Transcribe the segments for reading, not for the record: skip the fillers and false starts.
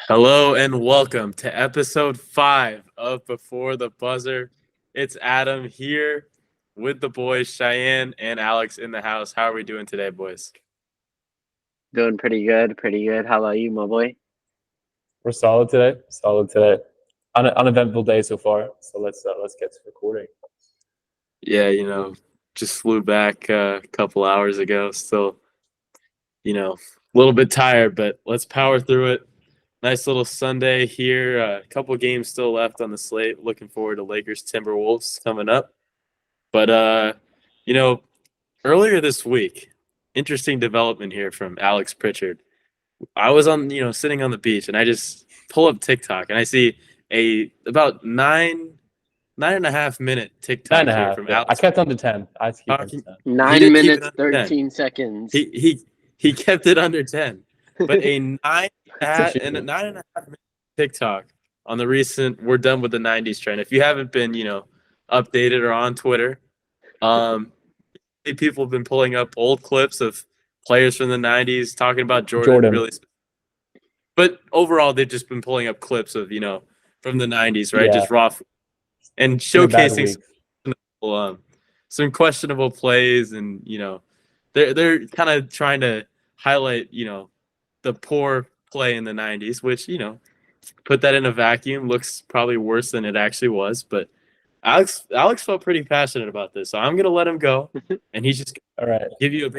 Hello and welcome to episode 5 of Before the Buzzer. It's Adam here with the boys, Cheyenne and Alex in the house. How are we doing today, boys? Doing pretty good, pretty good. How about you, my boy? We're solid today. Solid today. Uneventful day so far. So let's get to recording. Yeah, just flew back a couple hours ago. Still, a little bit tired, but let's power through it. Nice little Sunday here. A couple games still left on the slate. Looking forward to Lakers Timberwolves coming up. But earlier this week, interesting development here from Alex Pritchard. I was sitting on the beach and I just pull up TikTok and I see a about 9.5 minute TikTok 9.5, here from yeah. Alex. I kept under 10. I keep under 10. 9 minutes, 13 seconds. He kept it under 10. But a 9.5 minute TikTok on the recent "We're done with the 90's" trend. If you haven't been, updated or on Twitter, people have been pulling up old clips of players from the 90's talking about Jordan. Really, but overall, they've just been pulling up clips of from the 90's, right? Yeah. Just raw and showcasing some questionable plays, and they're kind of trying to highlight the poor play in the 90's, which, put that in a vacuum, looks probably worse than it actually was. But Alex felt pretty passionate about this, so I'm going to let him go. And he's just all right. Give you a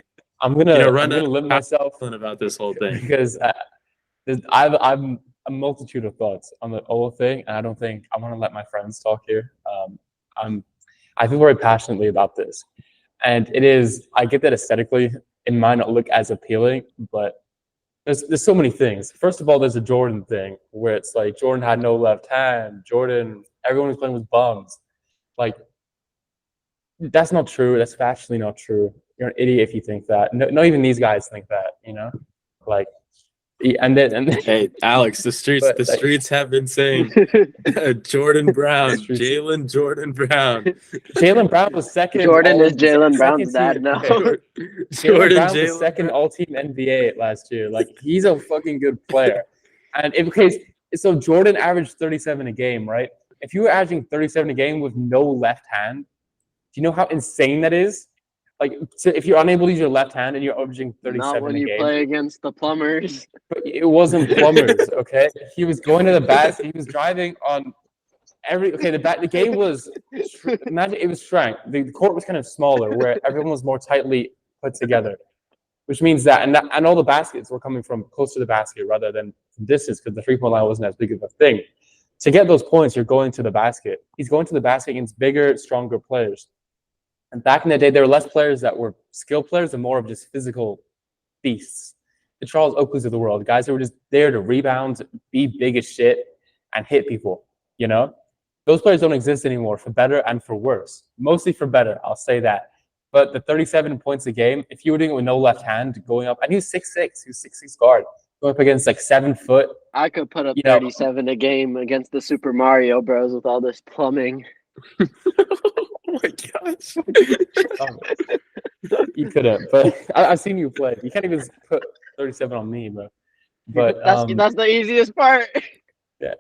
I'm going to limit myself about this whole thing. Because I'm a multitude of thoughts on the whole thing, and I don't think I want to let my friends talk here. I feel very passionately about this. And it is, I get that aesthetically it might not look as appealing, but there's so many things. First of all, there's a Jordan thing where it's like Jordan had no left hand. Everyone was playing with bums. Like, that's not true. That's factually not true. You're an idiot if you think that. No, not even these guys think that, Like, and then hey, Alex, the streets have been saying Jordan Brown, Jaylen Brown. Jaylen Brown was second. Jordan is Jaylen Brown's dad now. Jaylen Brown was second all-team NBA last year. Like, he's a fucking good player. And so Jordan averaged 37 a game, right? If you were averaging 37 a game with no left hand, do you know how insane that is? Like, so if you're unable to use your left hand and you're averaging 37 a game. Not when you play against the plumbers. But it wasn't plumbers, okay? He was going to the basket. He was driving on the game was, imagine it was shrank. The court was kind of smaller where everyone was more tightly put together, which means and all the baskets were coming from close to the basket rather than from distance because the three-point line wasn't as big of a thing. To get those points, you're going to the basket. He's going to the basket against bigger, stronger players. And back in the day, there were less players that were skill players and more of just physical beasts. The Charles Oakleys of the world, guys who were just there to rebound, be big as shit, and hit people, Those players don't exist anymore, for better and for worse. Mostly for better, I'll say that. But the 37 points a game, if you were doing it with no left hand, going up, and he was 6'6", he was 6'6" guard, going up against like 7 foot. I could put up 37 a game against the Super Mario Bros. With all this plumbing. Oh my gosh. You couldn't, but I've seen you play. You can't even put 37 on me, bro. But that's the easiest part. Yeah.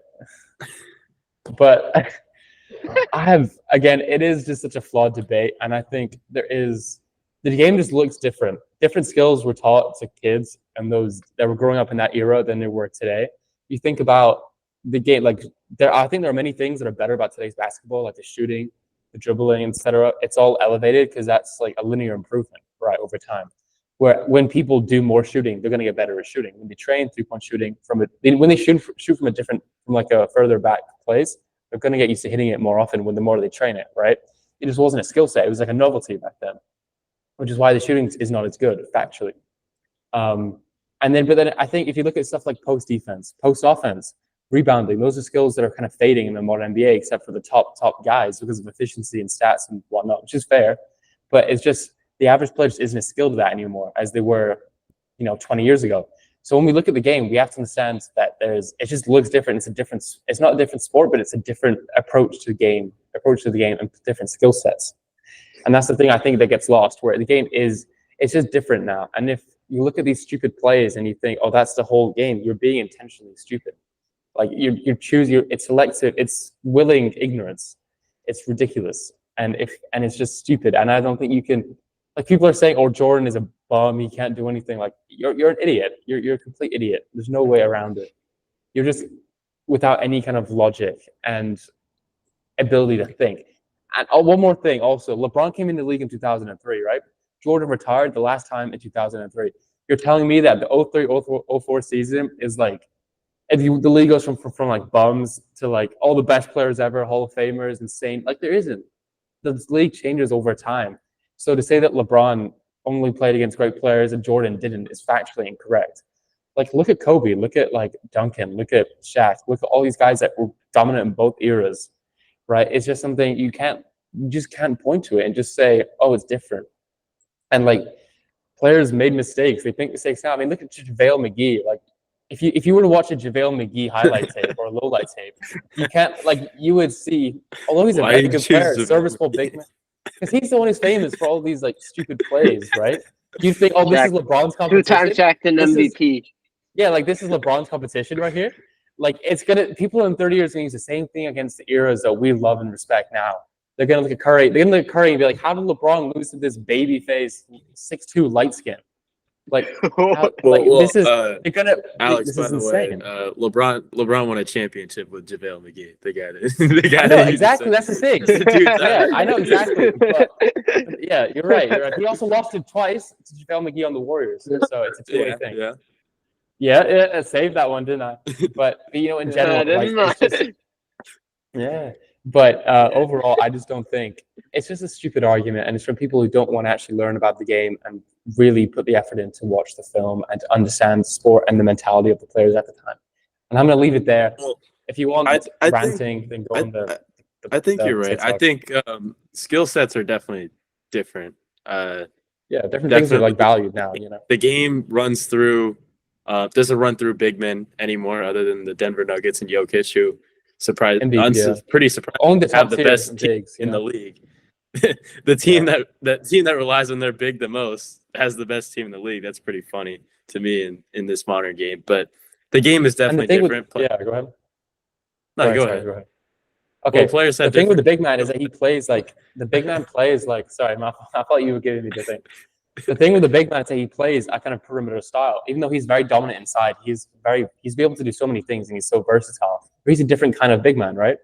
But it is just such a flawed debate, and I think the game just looks different. Different skills were taught to kids and those that were growing up in that era than they were today. You think about the game, I think there are many things that are better about today's basketball, like the shooting, the dribbling, etc. It's all elevated because that's like a linear improvement, right, over time. Where when people do more shooting, they're going to get better at shooting. When they train 3-point shooting when they shoot from a further back place, they're going to get used to hitting it more often when the more they train it, right? It just wasn't a skill set. It was like a novelty back then, which is why the shooting is not as good factually. But then I think if you look at stuff like post defense, post offense, rebounding, those are skills that are kind of fading in the modern NBA, except for the top guys because of efficiency and stats and whatnot, which is fair. But it's just the average player just isn't as skilled at that anymore as they were, 20 years ago. So when we look at the game, we have to understand that it just looks different. It's not a different sport, but it's a different approach to the game and different skill sets. And that's the thing I think that gets lost, where the game it's just different now. And if you look at these stupid plays and you think, oh, that's the whole game, you're being intentionally stupid. Like you choose it's selective, it's willing ignorance. It's ridiculous. And it's just stupid. And I don't think you can, like, people are saying, oh, Jordan is a bum, he can't do anything. Like, you're an idiot. You're a complete idiot. There's no way around it. You're just without any kind of logic and ability to think. And one more thing also, LeBron came into the league in 2003, right? Jordan retired the last time in 2003. You're telling me that the 03-04 season is like, if the league goes from like bums to like all the best players ever, Hall of Famers, insane. Like, there isn't. The league changes over time. So to say that LeBron only played against great players and Jordan didn't is factually incorrect. Like, look at Kobe, look at like Duncan, look at Shaq, look at all these guys that were dominant in both eras, right? It's just something you just can't point to it and just say, oh, it's different. And like, players made mistakes. They make mistakes now. I mean, look at JaVale McGee. Like, if you were to watch a JaVale McGee highlight tape or a low light tape, you would see, although he's a very good player, serviceable big man, because he's the one who's famous for all these like stupid plays, right? You think, oh, this is LeBron's competition. 2-time Shaq and MVP. Yeah, like, this is LeBron's competition right here. Like, people in 30 years are going to use the same thing against the eras that we love and respect now. They're going to look at Curry. They're going to look at Curry and be like, how did LeBron lose to this baby face, 6'2", light skin? Like, this is they're gonna. Alex, this by is the insane. way, LeBron won a championship with JaVale McGee. I know exactly. That's the thing. Yeah, I know exactly. But, yeah, you're right. He also lost it twice to JaVale McGee on the Warriors, so it's a two-way thing. Yeah, I saved that one, didn't I? But in general, like, it's just, yeah. But overall, I just don't think it's just a stupid argument, and it's from people who don't want to actually learn about the game and really put the effort in to watch the film and to understand the sport and the mentality of the players at the time. And I'm going to leave it there. Well, if you want ranting, then go on the I think you're right. I think skill sets are definitely different. Different things are like valued now. The game runs through. Doesn't run through big men anymore, other than the Denver Nuggets and Jokic, who pretty surprised only to have the best team in the league. The team that relies on their big the most has the best team in the league. That's pretty funny to me in this modern game. But the game is definitely different. Go ahead. No, go ahead. Okay, well, players the thing with the big man is that he plays like the big man plays like. Sorry, I thought you were giving me the thing. The thing with the big man is that he plays a kind of perimeter style. Even though he's very dominant inside, he's be able to do so many things, and he's so versatile. But he's a different kind of big man, right?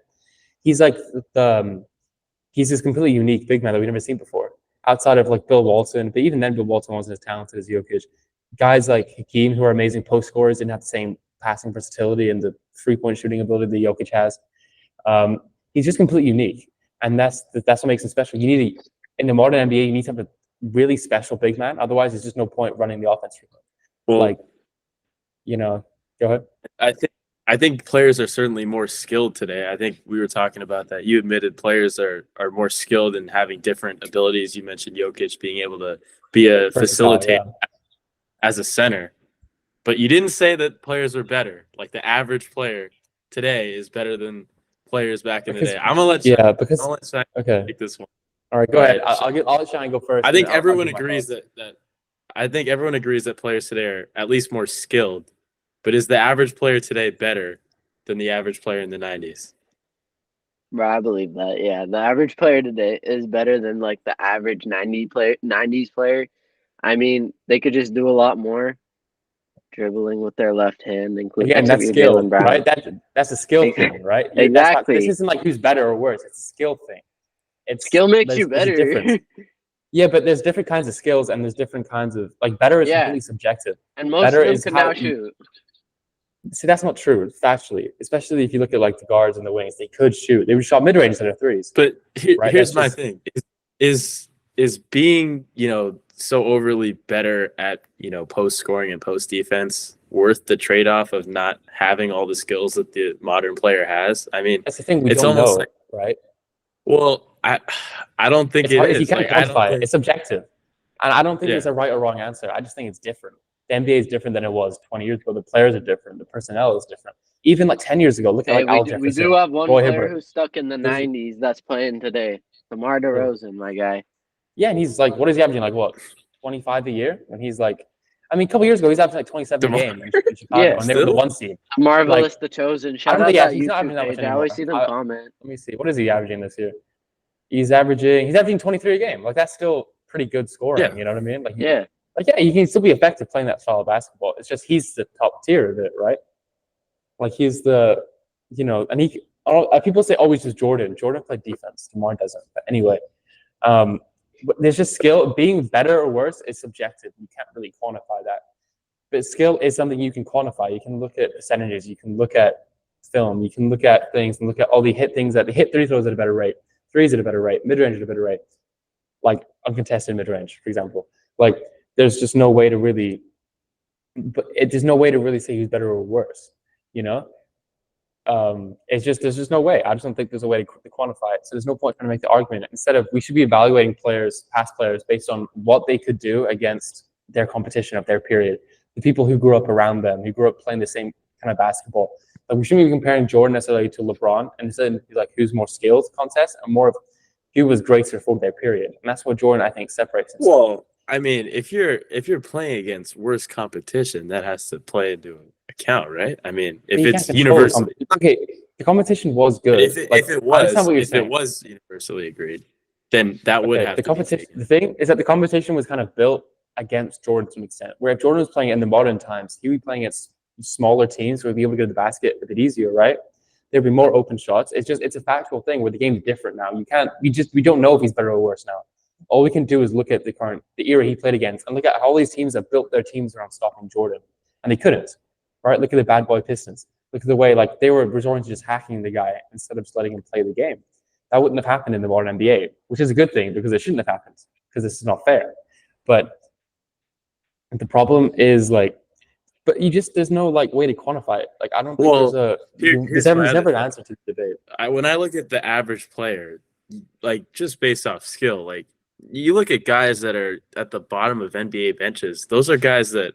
He's like he's this completely unique big man that we've never seen before. Outside of like Bill Walton, but even then Bill Walton wasn't as talented as Jokic. Guys like Hakeem, who are amazing post scorers, didn't have the same passing versatility and the 3-point shooting ability that Jokic has. He's just completely unique, and that's what makes him special. In the modern NBA, you need to have a really special big man. Otherwise, there's just no point running the offense. Well, go ahead. I think players are certainly more skilled today. I think we were talking about that. You admitted players are more skilled and having different abilities. You mentioned Jokic being able to be a facilitator as a center. But you didn't say that players were better. Like, the average player today is better than players back in the day. I'm going to let Shine take this one. All right, go ahead. I'll let Shine go first. I think everyone agrees that players today are at least more skilled. But is the average player today better than the average player in the 90s? Bro, I believe that. Yeah, the average player today is better than like the average 90s player. I mean, they could just do a lot more dribbling with their left hand, including that's skill, right? That's a skill thing, right? Exactly. This isn't like who's better or worse. It's a skill thing. Skill makes you better. Yeah, but there's different kinds of skills, and there's different kinds of better is completely subjective. And most of them can now shoot. See, that's not true factually, especially if you look at like the guards and the wings. They could shoot. They shot mid-range instead of threes. But here's my thing: is being so overly better at post scoring and post defense worth the trade off of not having all the skills that the modern player has? I mean, that's the thing we don't know, right? Well, I don't think it is. If you can't quantify it, it's subjective, and I don't think there's a right or wrong answer. I just think it's different. The NBA is different than it was 20 years ago. The players are different. The personnel is different. Even like 10 years ago, look at Al Jefferson. We do have one player who's stuck in the 90s that's playing today. DeMar DeRozan, my guy. Yeah, and he's like, what is he averaging? Like, what, 25 a year? And he's like, I mean, a couple years ago, he's averaging like 27 a game in Chicago, Yeah, and they were the still? 1 seed. Marvelous, Like, the chosen. I Shout don't out think, yeah, that he's not YouTube averaging that much page. I anymore. always see them comment. Let me see. What is he averaging this year? He's averaging 23 a game. Like, that's still pretty good scoring. Yeah. You know what I mean? Like, Yeah. you can still be effective playing that style of basketball. It's just he's the top tier of it, right? Like, he's the, and people say, oh, he's just Jordan. Jordan played defense. DeMar doesn't. But anyway, but there's just skill. Being better or worse is subjective. You can't really quantify that. But skill is something you can quantify. You can look at percentages. You can look at film. You can look at things and look at all the hit things that they hit free throws at a better rate, threes at a better rate, mid-range at a better rate, like uncontested mid-range, for example. Like, there's just no way to really, there's no way to really say who's better or worse, there's just no way. I just don't think there's a way to quantify it. So there's no point trying to make the argument. Instead of, we should be evaluating past players based on what they could do against their competition of their period, the people who grew up around them, who grew up playing the same kind of basketball. Like, we shouldn't be comparing Jordan necessarily to LeBron, and instead like who's more skills contest and more of who was greater for their period. And that's what Jordan, I think, separates himself. Well, I mean, if you're playing against worse competition, that has to play into account, right? I mean, if it's universal, okay, the competition was good. If it was universally agreed, then that would have the to competition. The thing is that the competition was kind of built against Jordan to an extent. Where if Jordan was playing in the modern times, he would be playing against smaller teams who would be able to go to the basket a bit easier, right? There'd be more open shots. It's a factual thing where the game's different now. We don't know if he's better or worse now. All we can do is look at the era he played against and look at how all these teams have built their teams around stopping Jordan. And they couldn't, right? Look at the bad boy Pistons. Look at the way like they were resorting to just hacking the guy instead of just letting him play the game. That wouldn't have happened in the modern NBA, which is a good thing because it shouldn't have happened because this is not fair. But the problem is there's no way to quantify it. Like, I don't think there's never an answer to the debate. When I look at the average player, like just based off skill, like you look at guys that are at the bottom of NBA benches, those are guys that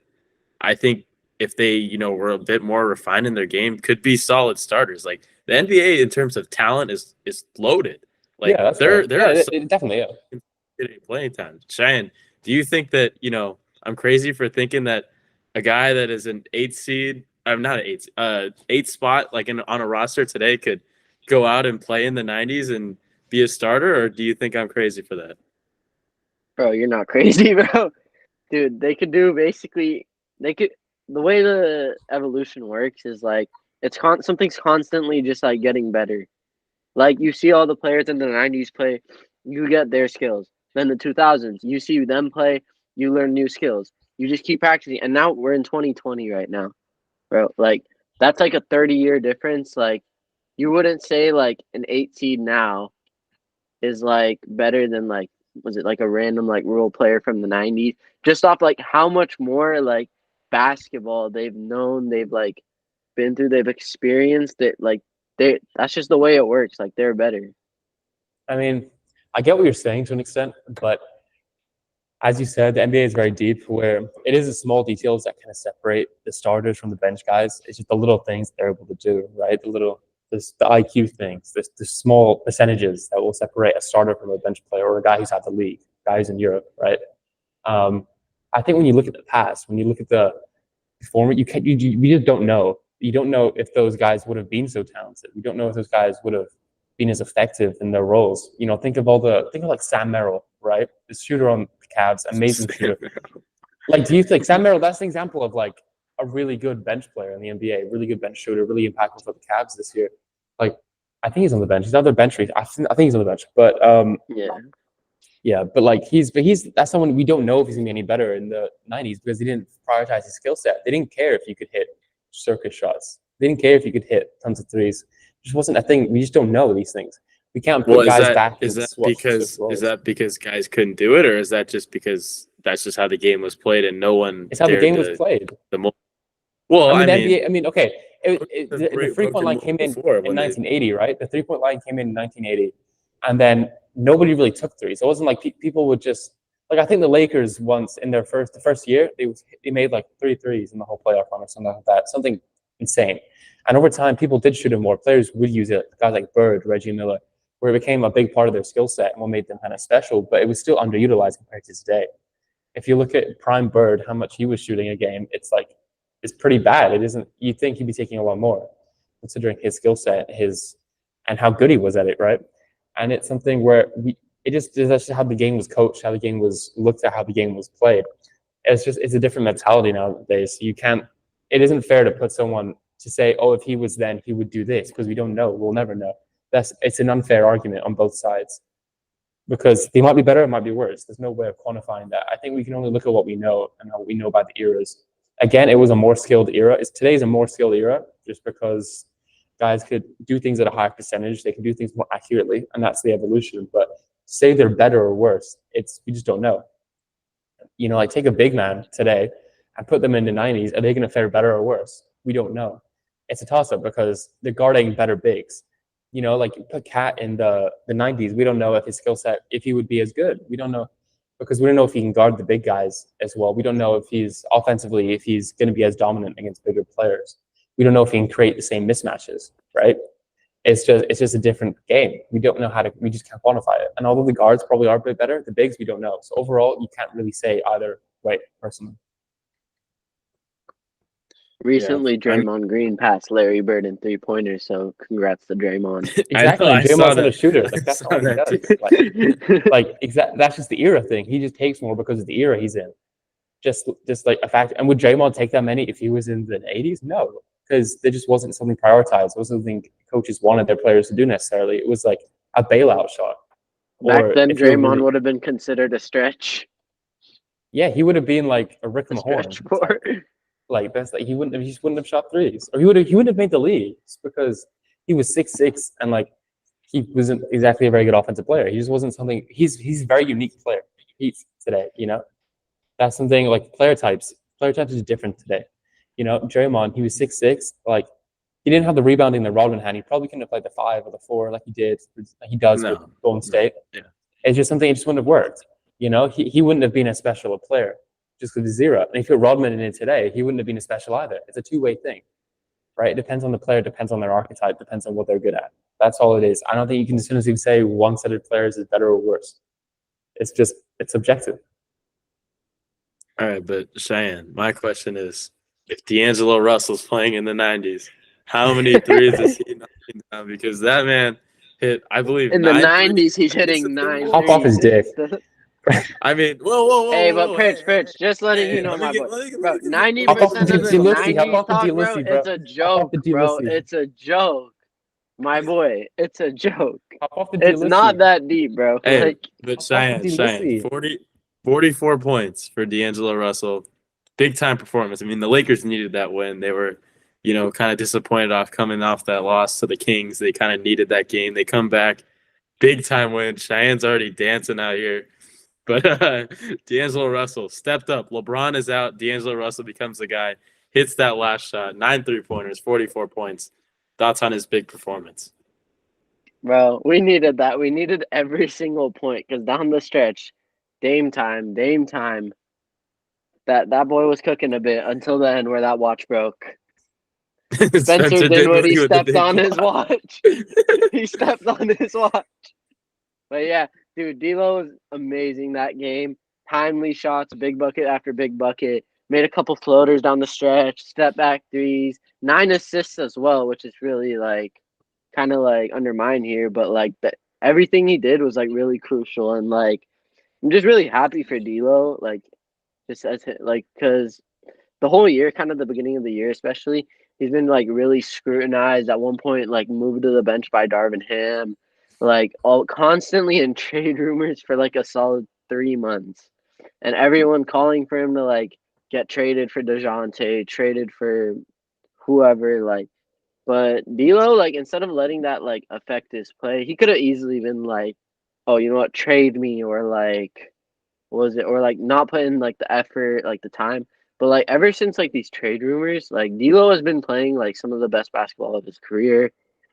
I think if they, were a bit more refined in their game, could be solid starters. Like the NBA in terms of talent is loaded. Like it definitely playing time. Cheyenne, do you think that, I'm crazy for thinking that a guy that is an 8th seed, I'm not an 8th spot, like on a roster today could go out and play in the 90s and be a starter, or do you think I'm crazy for that? Bro, you're not crazy, bro. Dude, they could do the way the evolution works is like something's constantly just like getting better. Like you see all the players in the 90s play, you get their skills. Then the 2000s, you see them play, you learn new skills. You just keep practicing. And now we're in 2020 right now, bro. Like that's like a 30-year difference. Like you wouldn't say like an 8 seed now is like better than like, was it like a random like role player from the 90s? Just off like how much more like basketball they've known, they've like been through, they've experienced it. Like that's just the way it works. Like they're better. I mean, I get what you're saying to an extent, but as you said, the NBA is very deep where it is the small details that kind of separate the starters from the bench guys. It's just the little things they're able to do, right? The IQ things, the small percentages that will separate a starter from a bench player or a guy who's out the league, guys in Europe, right? I think when you look at the past, when you look at the former, you just don't know. You don't know if those guys would have been so talented. You don't know if those guys would have been as effective in their roles. Think of like Sam Merrill, right? The shooter on the Cavs, amazing shooter. Like, do you think Sam Merrill? That's an example of like a really good bench player in the NBA, really good bench shooter, really impactful for the Cavs this year. Like, I think he's on the bench. He's not their bench. I think he's on the bench, but but like that's someone we don't know if he's gonna be any better in the 90s because he didn't prioritize his skill set. They didn't care if you could hit circus shots. They didn't care if you could hit tons of threes. It just wasn't a thing. We just don't know these things. We can't put guys back. Is that because guys couldn't do it, or is that just because that's just how the game was played and no one? It's how the game was played. Well, I mean, okay. The 3-point line came in 1980, right? The 3-point line came in 1980, and then nobody really took threes. It wasn't like people would just like. I think the Lakers once in the first year they made like 3 threes in the whole playoff run or something like that. Something insane. And over time, people did shoot it more. Players would use it. Guys like Bird, Reggie Miller, where it became a big part of their skill set and what made them kind of special. But it was still underutilized compared to today. If you look at Prime Bird, how much he was shooting a game, it's pretty bad. It isn't. You'd think he'd be taking a lot more, considering his skill set, and how good he was at it, right? And it's something where that's just how the game was coached, how the game was looked at, how the game was played. It's a different mentality nowadays. It isn't fair to put someone to say, oh, if he was then, he would do this, because we don't know. We'll never know. It's an unfair argument on both sides, because they might be better, it might be worse. There's no way of quantifying that. I think we can only look at what we know and what we know about the eras. Again, it was a more skilled era. Today's a more skilled era, just because guys could do things at a higher percentage. They can do things more accurately, and that's the evolution. But say they're better or worse, we just don't know. Like take a big man today and put them in the 90s. Are they going to fare better or worse? We don't know. It's a toss-up because they're guarding better bigs. Like you put Cat in the 90s. We don't know if his skill set, if he would be as good. We don't know, because we don't know if he can guard the big guys as well. We don't know if he's offensively, if he's going to be as dominant against bigger players. We don't know if he can create the same mismatches, right? It's just a different game. We don't know we just can't quantify it. And although the guards probably are a bit better, the bigs we don't know. So overall, you can't really say either way, personally. Recently, Draymond Green passed Larry Bird in 3-pointers, so congrats to Draymond. Exactly. Draymond's not a shooter. Like that's all he does. That's just the era thing. He just takes more because of the era he's in. Just like a fact. And would Draymond take that many if he was in the 80s? No, because there just wasn't something prioritized. It wasn't something coaches wanted their players to do necessarily. It was like a bailout shot. Back then, Draymond would have been considered a stretch. Yeah, he would have been like a Rick Mahorn. Like that's like he just wouldn't have shot threes, or he wouldn't have made the league just because he was 6'6" and like he wasn't exactly a very good offensive player. He just wasn't something. He's a very unique player. He's today, that's something like player types. Player types is different today. Draymond, he was 6'6", like he didn't have the rebounding that Rodman had. He probably couldn't have played the 5 or the 4 like he does with Golden State. Yeah. It's just something. It just wouldn't have worked. He wouldn't have been as special a player. Just because he's zero. And if you put Rodman in it today, he wouldn't have been as special either. It's a two-way thing, right? It depends on the player, depends on their archetype, depends on what they're good at. That's all it is. I don't think you can definitively say one set of players is better or worse. It's subjective. All right, but Cheyenne, my question is, if D'Angelo Russell's playing in the 90s, how many threes is he knocking down? Because that man hit, I believe, in the 90s, he's hitting 9. Hop off his dick. I mean, whoa. Hey, but Pritch, just letting you know, my boy. Bro, 90% of the 90s talk, bro, it's a joke, bro. It's a joke. My boy, it's a joke. It's not that deep, bro. Hey, but Cheyenne, 44 points for D'Angelo Russell. Big time performance. I mean, the Lakers needed that win. They were, kind of disappointed coming off that loss to the Kings. They kind of needed that game. They come back. Big time win. Cheyenne's already dancing out here. But D'Angelo Russell stepped up. LeBron is out. D'Angelo Russell becomes the guy. Hits that last shot. 9 3-pointers, 44 points. Thoughts on his big performance? Bro, we needed that. We needed every single point because down the stretch, Dame time. That boy was cooking a bit until the end where that watch broke. Spencer Dinwiddie stepped on his watch. He stepped on his watch. But yeah, dude, D'Lo was amazing that game. Timely shots, big bucket after big bucket. Made a couple floaters down the stretch, step back threes, 9 assists as well, which is really kind of undermined here. But everything he did was really crucial, and I'm just really happy for D'Lo. Because the whole year, kind of the beginning of the year, especially, he's been really scrutinized. At one point, moved to the bench by Darvin Ham. All constantly in trade rumors for a solid 3 months, and everyone calling for him to get traded for DeJounte, traded for whoever. But D'Lo, instead of letting that affect his play, he could have easily been oh, you know what, trade me, or not put in the effort, the time. But ever since these trade rumors, D'Lo has been playing some of the best basketball of his career.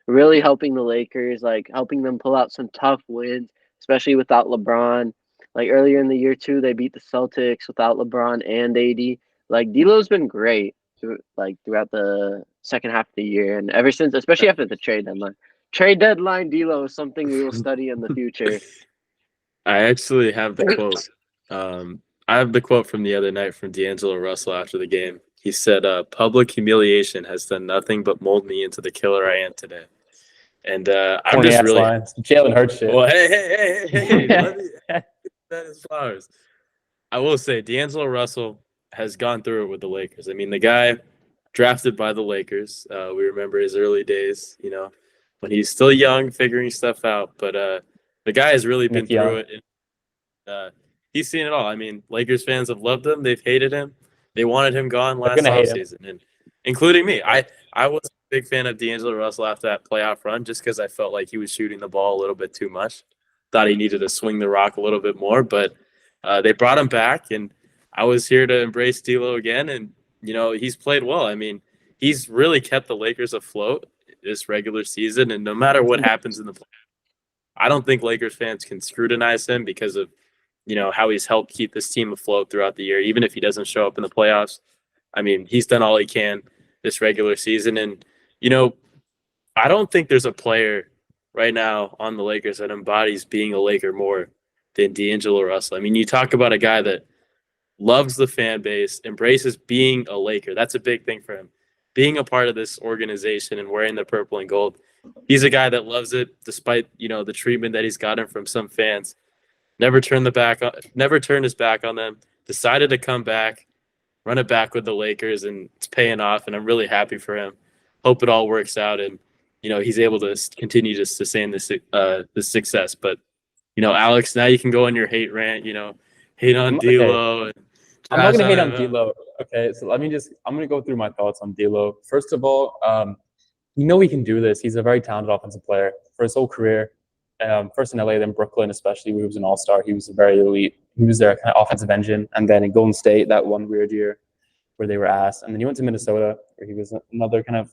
Really helping the Lakers, helping them pull out some tough wins, especially without LeBron. Earlier in the year too, they beat the Celtics without LeBron and AD. D'Lo's been great throughout the second half of the year, and ever since, especially after the trade deadline. Trade deadline D'Lo is something we will study in the future. I actually have the quote. I have the quote from the other night from D'Angelo Russell after the game. He said, "Public humiliation has done nothing but mold me into the killer I am today." And I'm just really Jalen Hurts shit. Well, hey, let me that is flowers. I will say D'Angelo Russell has gone through it with the Lakers. I mean, the guy drafted by the Lakers. We remember his early days, when he's still young, figuring stuff out. But the guy has really been through it. And, he's seen it all. I mean, Lakers fans have loved him. They've hated him. They wanted him gone last offseason, and including me. I was a big fan of D'Angelo Russell after that playoff run just because I felt like he was shooting the ball a little bit too much. Thought he needed to swing the rock a little bit more, but they brought him back, and I was here to embrace D'Lo again, and he's played well. I mean, he's really kept the Lakers afloat this regular season, and no matter what happens in the playoffs, I don't think Lakers fans can scrutinize him because of how he's helped keep this team afloat throughout the year, even if he doesn't show up in the playoffs. I mean, he's done all he can this regular season, and I don't think there's a player right now on the Lakers that embodies being a Laker more than D'Angelo Russell. I mean, you talk about a guy that loves the fan base, embraces being a Laker. That's a big thing for him. Being a part of this organization and wearing the purple and gold. He's a guy that loves it despite, the treatment that he's gotten from some fans. Never turned his back on them. Decided to come back, run it back with the Lakers, and it's paying off, and I'm really happy for him. Hope it all works out, and he's able to continue to sustain this success. But Alex, now you can go on your hate rant. Hate on D'Lo. Okay. I'm not gonna hate on D'Lo. Okay, so I'm gonna go through my thoughts on D'Lo. First of all, he can do this. He's a very talented offensive player for his whole career. First in LA, then Brooklyn, especially where he was an all-star. He was very elite. He was their kind of offensive engine. And then in Golden State, that one weird year where they were asked. And then he went to Minnesota, where he was another kind of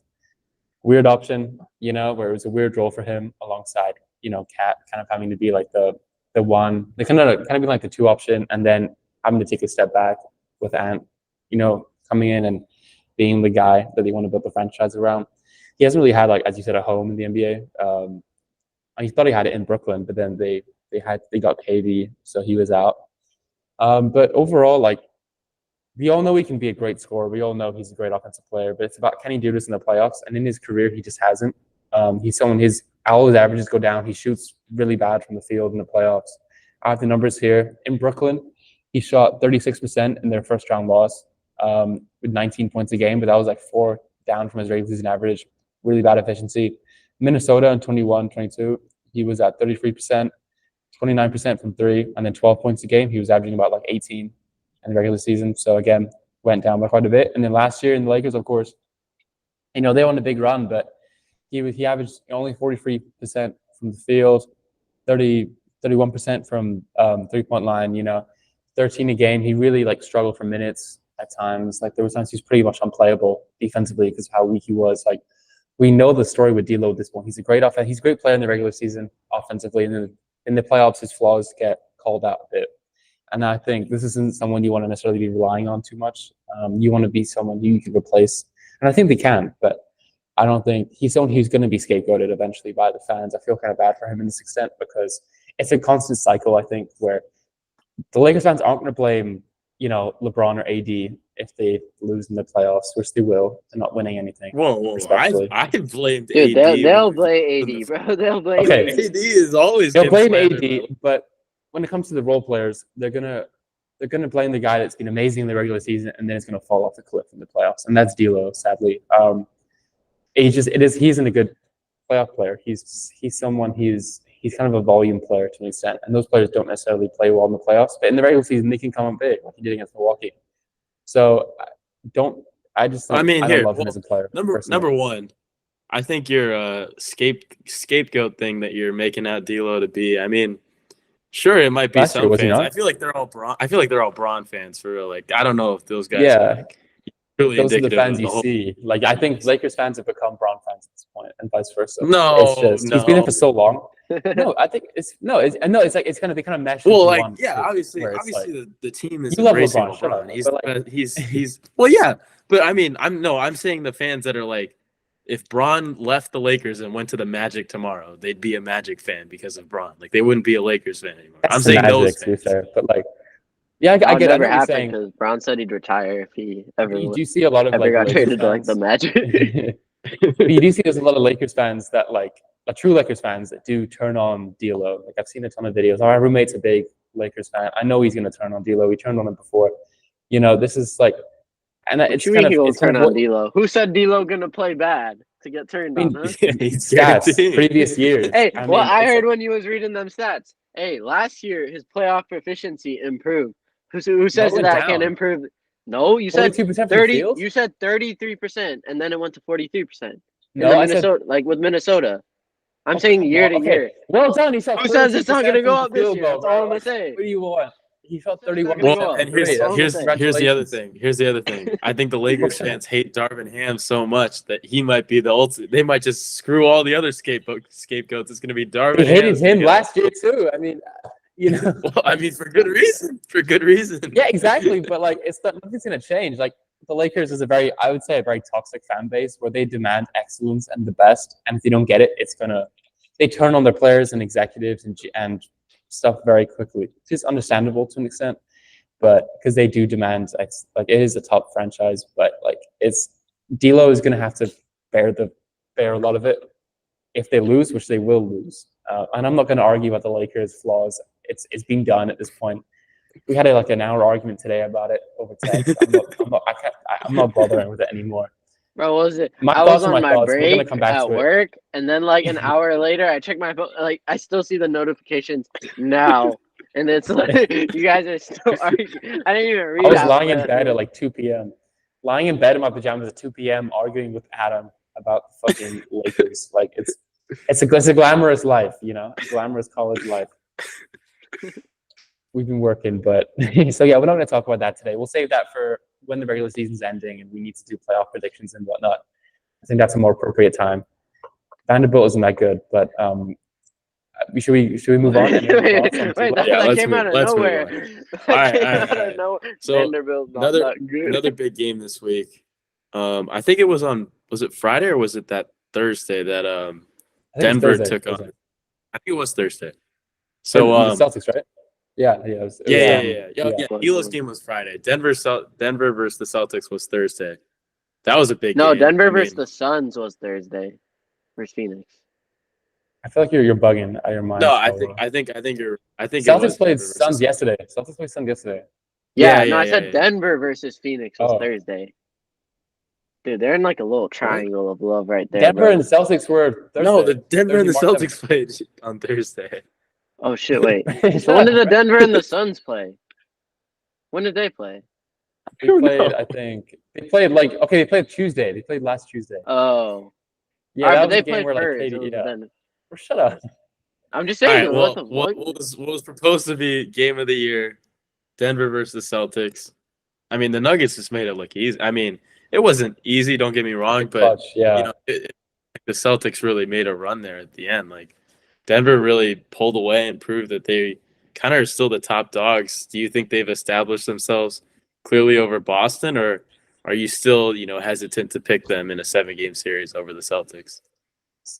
weird option, where it was a weird role for him alongside, Cat kind of having to be like the one, they kind of being like the two option, and then having to take a step back with Ant, coming in and being the guy that they want to build the franchise around. He hasn't really had, like, as you said, a home in the NBA. He thought he had it in Brooklyn, but then they got KD, so he was out. But overall, like, we all know he can be a great scorer. We all know he's a great offensive player, but it's about, can he do this in the playoffs? And in his career, he just hasn't. He's someone, all his averages go down. He shoots really bad from the field in the playoffs. I have the numbers here. In Brooklyn, he shot 36% in their first round loss with 19 points a game, but that was like 4 down from his regular season average. Really bad efficiency. Minnesota in 21-22, he was at 33%, 29% from 3, and then 12 points a game. He was averaging about like 18 in the regular season. So again, went down by quite a bit. And then last year in the Lakers, of course, they won a big run, but he averaged only 43% from the field, 31% from 3-point line, 13 a game. He really struggled for minutes at times. Like, there was times he was pretty much unplayable defensively because of how weak he was. Like, we know the story with D'Lo at this point. He's a great He's a great player in the regular season offensively, and then in the playoffs, his flaws get called out a bit. And I think this isn't someone you want to necessarily be relying on too much. You want to be someone who you can replace, and I think they can. But I don't think he's someone who's going to be scapegoated eventually by the fans. I feel kind of bad for him in this extent because it's a constant cycle, I think, where the Lakers fans aren't going to blame, LeBron or AD if they lose in the playoffs, which they will. They're not winning anything. Whoa. I blamed Dude, AD. they'll blame AD, bro. They'll blame Okay. AD. AD is always They'll blame slandered, AD, bro. but when it comes to the role players, they're gonna blame the guy that's been amazing in the regular season and then it's gonna fall off the cliff in the playoffs. And that's D'Lo, sadly. He isn't a good playoff player. He's someone he's kind of a volume player to an extent, and those players don't necessarily play well in the playoffs. But in the regular season, they can come up big, like he did against Milwaukee. So I don't love him as a player. Number one, I think your scapegoat thing that you're making out D'Lo to be. I mean, sure, it might be some fans. I feel like they're all Bron fans for real. Like, I don't know if those guys are really those are the indicative fans of you see. Like, I think Lakers fans have become Bron fans at this point, and vice versa. No, he's been there for so long. No, I think it's kind of they kind of mesh. Well, obviously the team is embracing LeBron. He's well, yeah, but I mean, I'm saying the fans that are like, if Bron left the Lakers and went to the Magic tomorrow, they'd be a Magic fan because of Bron. Like, they wouldn't be a Lakers fan anymore. I'm saying Magic, those to be fans. fair, but Yeah, I get it. I know never what you're happen saying. because Brown said he'd retire if he ever You do see a lot of like got Lakers traded to like fans. the Magic. But you do see there's a lot of Lakers fans that like true Lakers fans that do turn on D'Lo. Like I've seen a ton of videos. My roommate's a big Lakers fan. I know he's gonna turn on D'Lo. He turned on him before. You know, this is like, and it's kind of it's turn on D'Lo. Who said D'Lo gonna play bad to get turned on? Huh? Stats previous years. Hey, I heard like, when you was reading them stats. Hey, last year his playoff efficiency improved. Who says that can improve? No, you said 30. You said 33%, and then it went to 43%. No, Minnesota, like with Minnesota. I'm saying year to year. Well done. He shot. Who says it's not going to go up this year? That's all I'm gonna say. What do you want? He shot 31. Well, and here's the other thing. Here's the other thing. I think the Lakers fans hate Darvin Ham so much that he might be the ultimate. They might just screw all the other scapegoats. It's going to be Darvin. They hated him last year too. I mean, you know. Well, I mean, for good reason. For good reason. Yeah, exactly. But like, nothing's going to change. Like the Lakers is I would say a very toxic fan base where they demand excellence and the best, and if they don't get it, they turn on their players and executives and stuff very quickly. It's understandable to an extent, but because they do demand like it is a top franchise, but like D'Lo is going to have to bear a lot of it if they lose, which they will lose. And I'm not going to argue about the Lakers' flaws. It's being done at this point. We had an hour argument today about it over text. I'm not bothering with it anymore. Bro, what was it? I was on my break at work, and then like an hour later, I check my phone. Like I still see the notifications now, and it's like you guys are still arguing. I didn't even read. I was lying in bed at like 2 p.m. Lying in bed in my pajamas at 2 p.m. arguing with Adam about the fucking Lakers. Like it's a glamorous life, you know, a glamorous college life. We've been working, but so yeah, we're not going to talk about that today. We'll save that for when the regular season's ending and we need to do playoff predictions and whatnot. I think that's a more appropriate time. Vanderbilt isn't that good, but should we move on? Wait, that came out of nowhere. All right. So Vanderbilt's not that good. Another big game this week. I think it was it Friday or was it that Thursday that Denver took on? I think it was Thursday. So the Celtics, right? Yeah. Elo's game was Friday. Denver versus the Celtics was Thursday. That was a big game. No, Denver versus the Suns was Thursday. Versus Phoenix. I feel like you're bugging out of your mind. No, I think you're. I think Celtics played Suns yesterday. Celtics played Suns yesterday. I said Denver versus Phoenix was Thursday. Dude, they're in like a little triangle of love right there. Denver and the Celtics were Thursday. No, the Denver and the Celtics played on Thursday. Oh shit! Wait. So when did the Denver and the Suns play? When did they play? They played. I think they played they played Tuesday. They played last Tuesday. Oh. Yeah, that was a game where like shut up. I'm just saying. Right, what was proposed to be game of the year? Denver versus the Celtics. I mean, the Nuggets just made it look easy. I mean, it wasn't easy. Don't get me wrong, but you know, the Celtics really made a run there at the end. Like Denver really pulled away and proved that they kind of are still the top dogs. Do you think they've established themselves clearly over Boston, or are you still, hesitant to pick them in a 7-game series over the Celtics?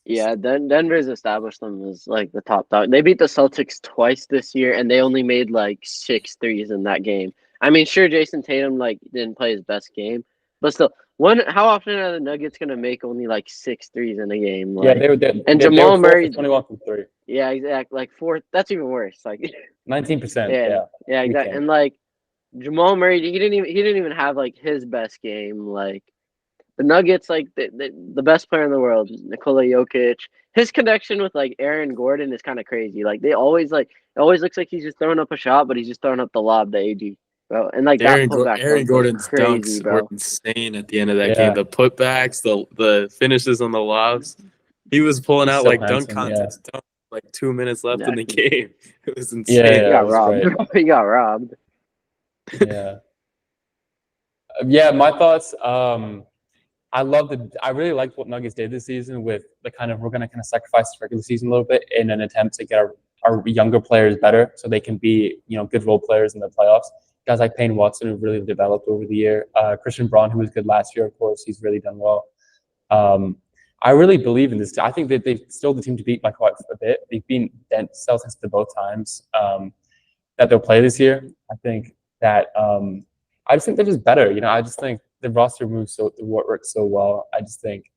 Yeah, Denver's established them as like the top dog. They beat the Celtics twice this year, and they only made like 6 threes in that game. I mean, sure, Jason Tatum didn't play his best game, but still, how often are the Nuggets gonna make only like 6 threes in a game? Like, yeah, they and Jamal Murray 21 from 3. Yeah, exactly. Like 4. That's even worse. Like 19%. Yeah, exactly. And like Jamal Murray, he didn't even have like his best game. Like the Nuggets, like the best player in the world, Nikola Jokic. His connection with like Aaron Gordon is kind of crazy. Like it always looks like he's just throwing up a shot, but he's just throwing up the lob to AD. Bro, and like Aaron Gordon's crazy, dunks were insane at the end of that game. The putbacks, the finishes on the lobs. He was pulling out dunk contest dunk, 2 minutes left in the game. It was insane. Yeah, he got robbed. He got robbed. Yeah. Yeah, my thoughts. I really liked what Nuggets did this season with the we're going to sacrifice the regular season a little bit in an attempt to get our younger players better so they can be, good role players in the playoffs. Guys like Payne Watson who really developed over the year. Christian Braun, who was good last year, of course, he's really done well. I really believe in this. I think that they've still the team to beat by quite a bit. They've been Celtics to both times that they'll play this year. I think that I just think they're just better. I just think the roster works so well. I just think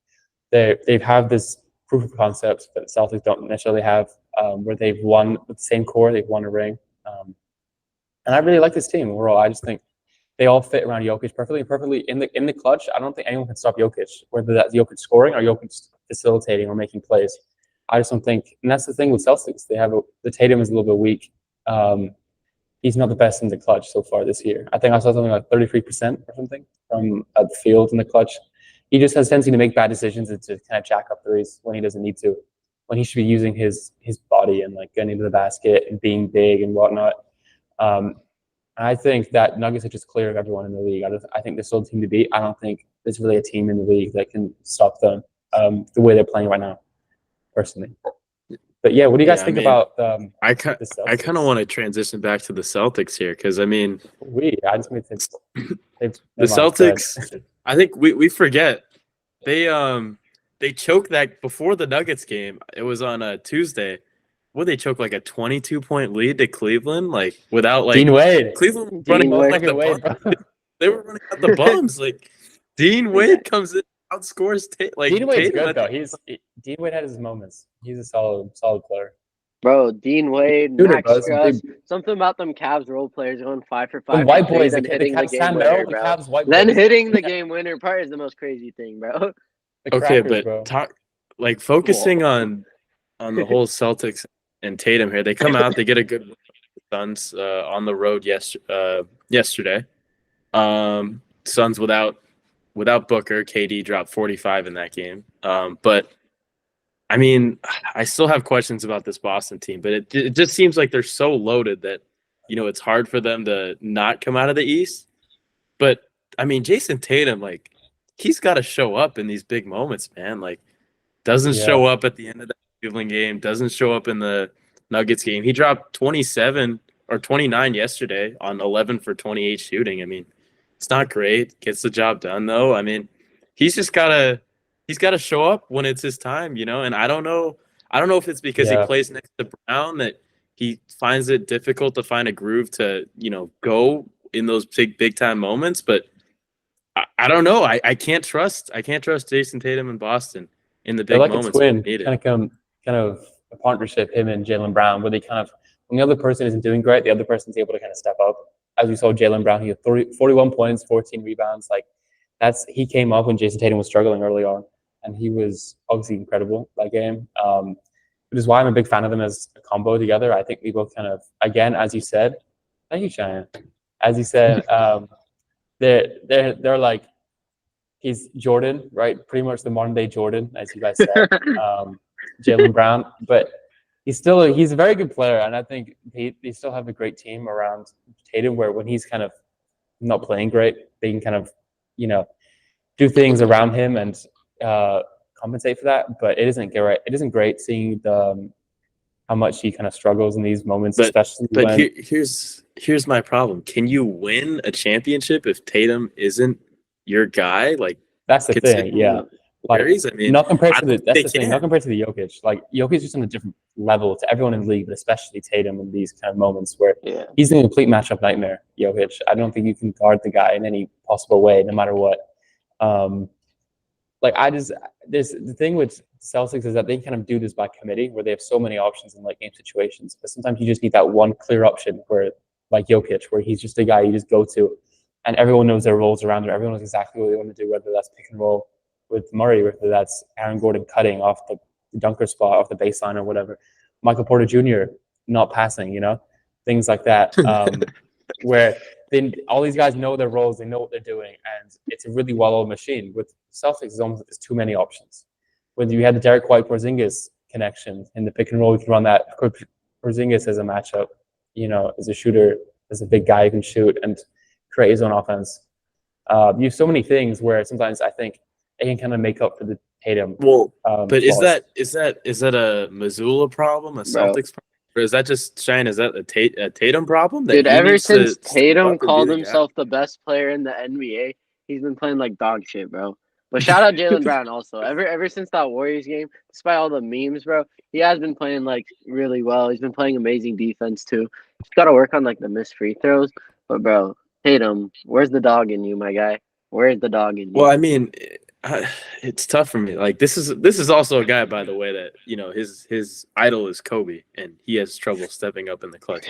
they have this proof of concept that the Celtics don't necessarily have, where they've won with the same core, they've won a ring. And I really like this team overall. I just think they all fit around Jokic perfectly in the clutch. I don't think anyone can stop Jokic, whether that's Jokic scoring or Jokic facilitating or making plays. I just don't think, and that's the thing with Celtics. They have the Tatum is a little bit weak. He's not the best in the clutch so far this year. I think I saw something like 33% or something from the field in the clutch. He just has a tendency to make bad decisions and to kind of jack up threes when he doesn't need to, when he should be using his body and like getting into the basket and being big and whatnot. I think that Nuggets are just clear of everyone in the league. I think they're still a team to beat. I don't think there's really a team in the league that can stop them the way they're playing right now, personally. But yeah, what do you guys think about I kind of want to transition back to the Celtics here because I just made the Celtics. I think we forget they choked that before the Nuggets game. It was on a Tuesday. They choke like a 22-point lead to Cleveland, like without like Dean Wade. Cleveland running like the bums. They were running out the bums. Like Dean Wade comes in, outscores Dean Wade's good though. Dean Wade had his moments. He's a solid player. Bro, Dean Wade, Max Strus, something about them Cavs role players going 5 for 5. The white boys, and hitting the game winner, bro. Cavs white boys. Then hitting the game winner part is the most crazy thing, bro. Okay, but focusing on the whole Celtics and Tatum here. They come out, they get a good Suns on the road yesterday. Suns without Booker, KD dropped 45 in that game. But I mean, I still have questions about this Boston team, but it just seems like they're so loaded that it's hard for them to not come out of the East. But I mean, Jason Tatum, like he's got to show up in these big moments, man. Like doesn't show up at the end of the Cleveland game, doesn't show up in the Nuggets game. He dropped 27 or 29 yesterday on 11 for 28 shooting. I mean, it's not great. Gets the job done though. I mean, he's got to show up when it's his time, and I don't know if it's because he plays next to Brown that he finds it difficult to find a groove to, go in those big time moments, but I don't know. I can't trust Jason Tatum in Boston in the big moments. A twin, kind of a partnership, him and Jaylen Brown, where they kind of, when the other person isn't doing great, the other person's able to kind of step up. As we saw Jaylen Brown, he had 41 points, 14 rebounds. Like he came up when Jason Tatum was struggling early on, and he was obviously incredible that game. Which is why I'm a big fan of them as a combo together. I think we both kind of, again, as you said, thank you, Cheyenne. As you said, they're like, he's Jordan, right? Pretty much the modern day Jordan, as you guys said. Jaylen Brown, but he's a very good player, and I think they still have a great team around Tatum, where when he's kind of not playing great, they can kind of do things around him and compensate for that. But it isn't great. It isn't great seeing how much he kind of struggles in these moments, especially. But here's my problem. Can you win a championship if Tatum isn't your guy? Like that's the thing, yeah. Like, I mean, not compared to the Jokic. Like Jokic is just on a different level to everyone in the league, but especially Tatum in these kind of moments where he's a complete matchup nightmare. Jokic, I don't think you can guard the guy in any possible way, no matter what. The thing with Celtics is that they kind of do this by committee, where they have so many options in like game situations. But sometimes you just need that one clear option where, like Jokic, where he's just a guy you just go to, and everyone knows their roles around him. Everyone knows exactly what they want to do, whether that's pick and roll with Murray, whether that's Aaron Gordon cutting off the dunker spot, off the baseline or whatever. Michael Porter Jr. not passing, things like that, where all these guys know their roles, they know what they're doing, and it's a really well-oiled machine. With Celtics, it's almost there's too many options. When you had the Derek White-Porzingis connection in the pick and roll, you can run that. Porzingis as a matchup, as a shooter, as a big guy who can shoot and create his own offense. You have so many things where sometimes I think it can kind of make up for the Tatum. Well, but is that a Missoula problem, a Celtics problem, or is that just Shine? Is that a Tatum problem? Dude, ever since Tatum called himself the best player in the NBA, he's been playing like dog shit, bro. But shout out Jaylen Brown also. Ever since that Warriors game, despite all the memes, bro, he has been playing like really well. He's been playing amazing defense too. He's got to work on like the missed free throws, but bro, Tatum, where's the dog in you, my guy? Where's the dog in you? Well, I mean, it's tough for me. Like this is also a guy, by the way, that his idol is Kobe, and he has trouble stepping up in the clutch.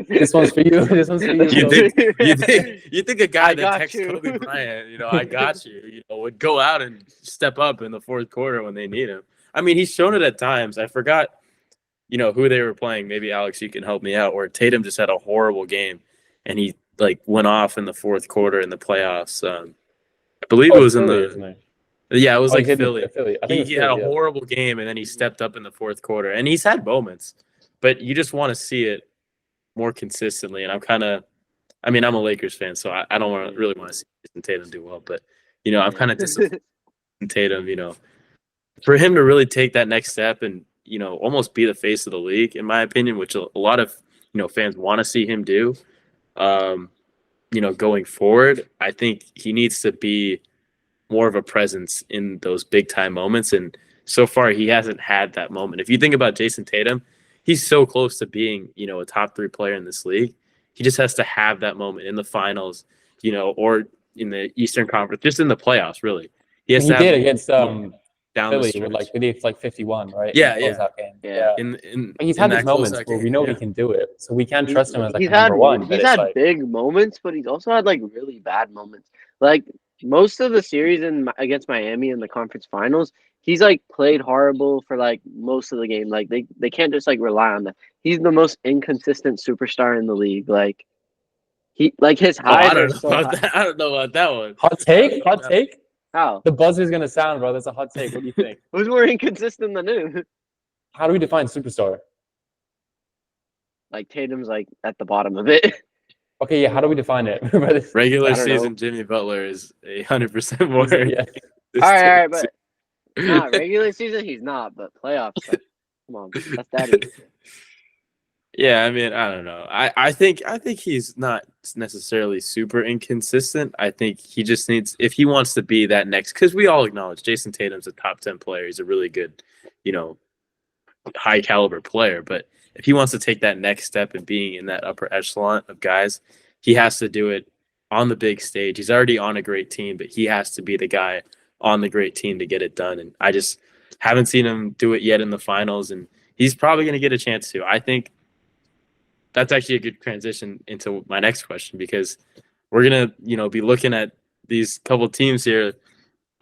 This one's for you. This one's for you. You think a guy that texts you. Kobe Bryant, I got you, would go out and step up in the fourth quarter when they need him. I mean, he's shown it at times. I forgot, who they were playing. Maybe Alex, you can help me out. Where Tatum just had a horrible game, and he went off in the fourth quarter in the playoffs. I believe it was Philly, in the. Yeah, it was Philly. I think He had a horrible game, and then he stepped up in the fourth quarter. And he's had moments, but you just want to see it more consistently. And I'm a Lakers fan, so I don't really want to see Jason Tatum do well. But, I'm kind of disappointed in Tatum, for him to really take that next step and, almost be the face of the league, in my opinion, which a lot of, fans want to see him do. Going forward, I think he needs to be more of a presence in those big time moments. And so far, he hasn't had that moment. If you think about Jason Tatum, he's so close to being, a top 3 player in this league. He just has to have that moment in the finals, or in the Eastern Conference, just in the playoffs, really. He did against down Philly with he did 51, right? Yeah. Game. Yeah. He's had these moments where we know he can do it, so we can trust him as number one. He's had big moments, but he's also had really bad moments. Most of the series against Miami in the conference finals, he's played horrible for most of the game. They can't just rely on that. He's the most inconsistent superstar in the league. His highs are so high. I don't know about that one. Hot take. How? The buzzer's gonna sound, bro. That's a hot take. What do you think? Who's more inconsistent than him? How do we define superstar? Tatum's at the bottom of it. Okay, yeah. How do we define it? Regular season, Jimmy Butler is 100% more. Yeah. All right, but not regular season. He's not, but playoffs. Come on, that's daddy. Yeah, I mean, I don't know. I think he's not necessarily super inconsistent. I think he just needs, if he wants to be that next, because we all acknowledge Jason Tatum's a top 10 player. He's a really good, high caliber player. But if he wants to take that next step in being in that upper echelon of guys, he has to do it on the big stage. He's already on a great team, but he has to be the guy on the great team to get it done. And I just haven't seen him do it yet in the finals, and he's probably going to get a chance to. I think that's actually a good transition into my next question, because we're going to, be looking at these couple teams here.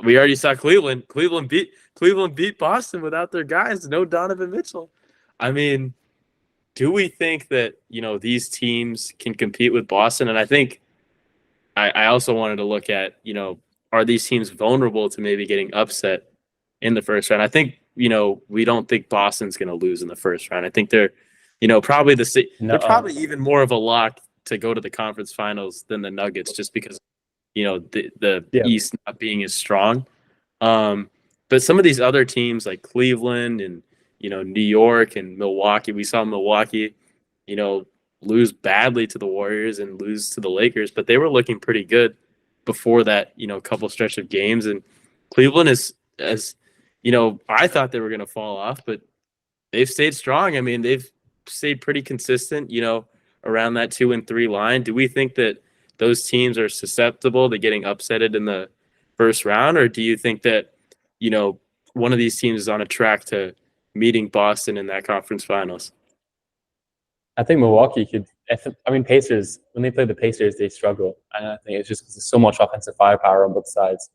We already saw Cleveland. Cleveland beat Boston without their guys, no Donovan Mitchell. I mean, do we think that, these teams can compete with Boston? And I think I also wanted to look at, are these teams vulnerable to maybe getting upset in the first round? I think, we don't think Boston's going to lose in the first round. I think they're, probably they're probably even more of a lock to go to the conference finals than the Nuggets, just because, the East not being as strong. But some of these other teams like Cleveland and, New York and Milwaukee, we saw Milwaukee, lose badly to the Warriors and lose to the Lakers, but they were looking pretty good before that, couple stretch of games. And Cleveland is, as I thought they were going to fall off, but they've stayed strong. I mean, they've stayed pretty consistent, around that 2 and 3 line. Do we think that those teams are susceptible to getting upsetted in the first round, or do you think that, one of these teams is on a track to meeting Boston in that conference finals? I think Milwaukee could. Pacers, when they play the Pacers, they struggle. And I think it's just because there's so much offensive firepower on both sides,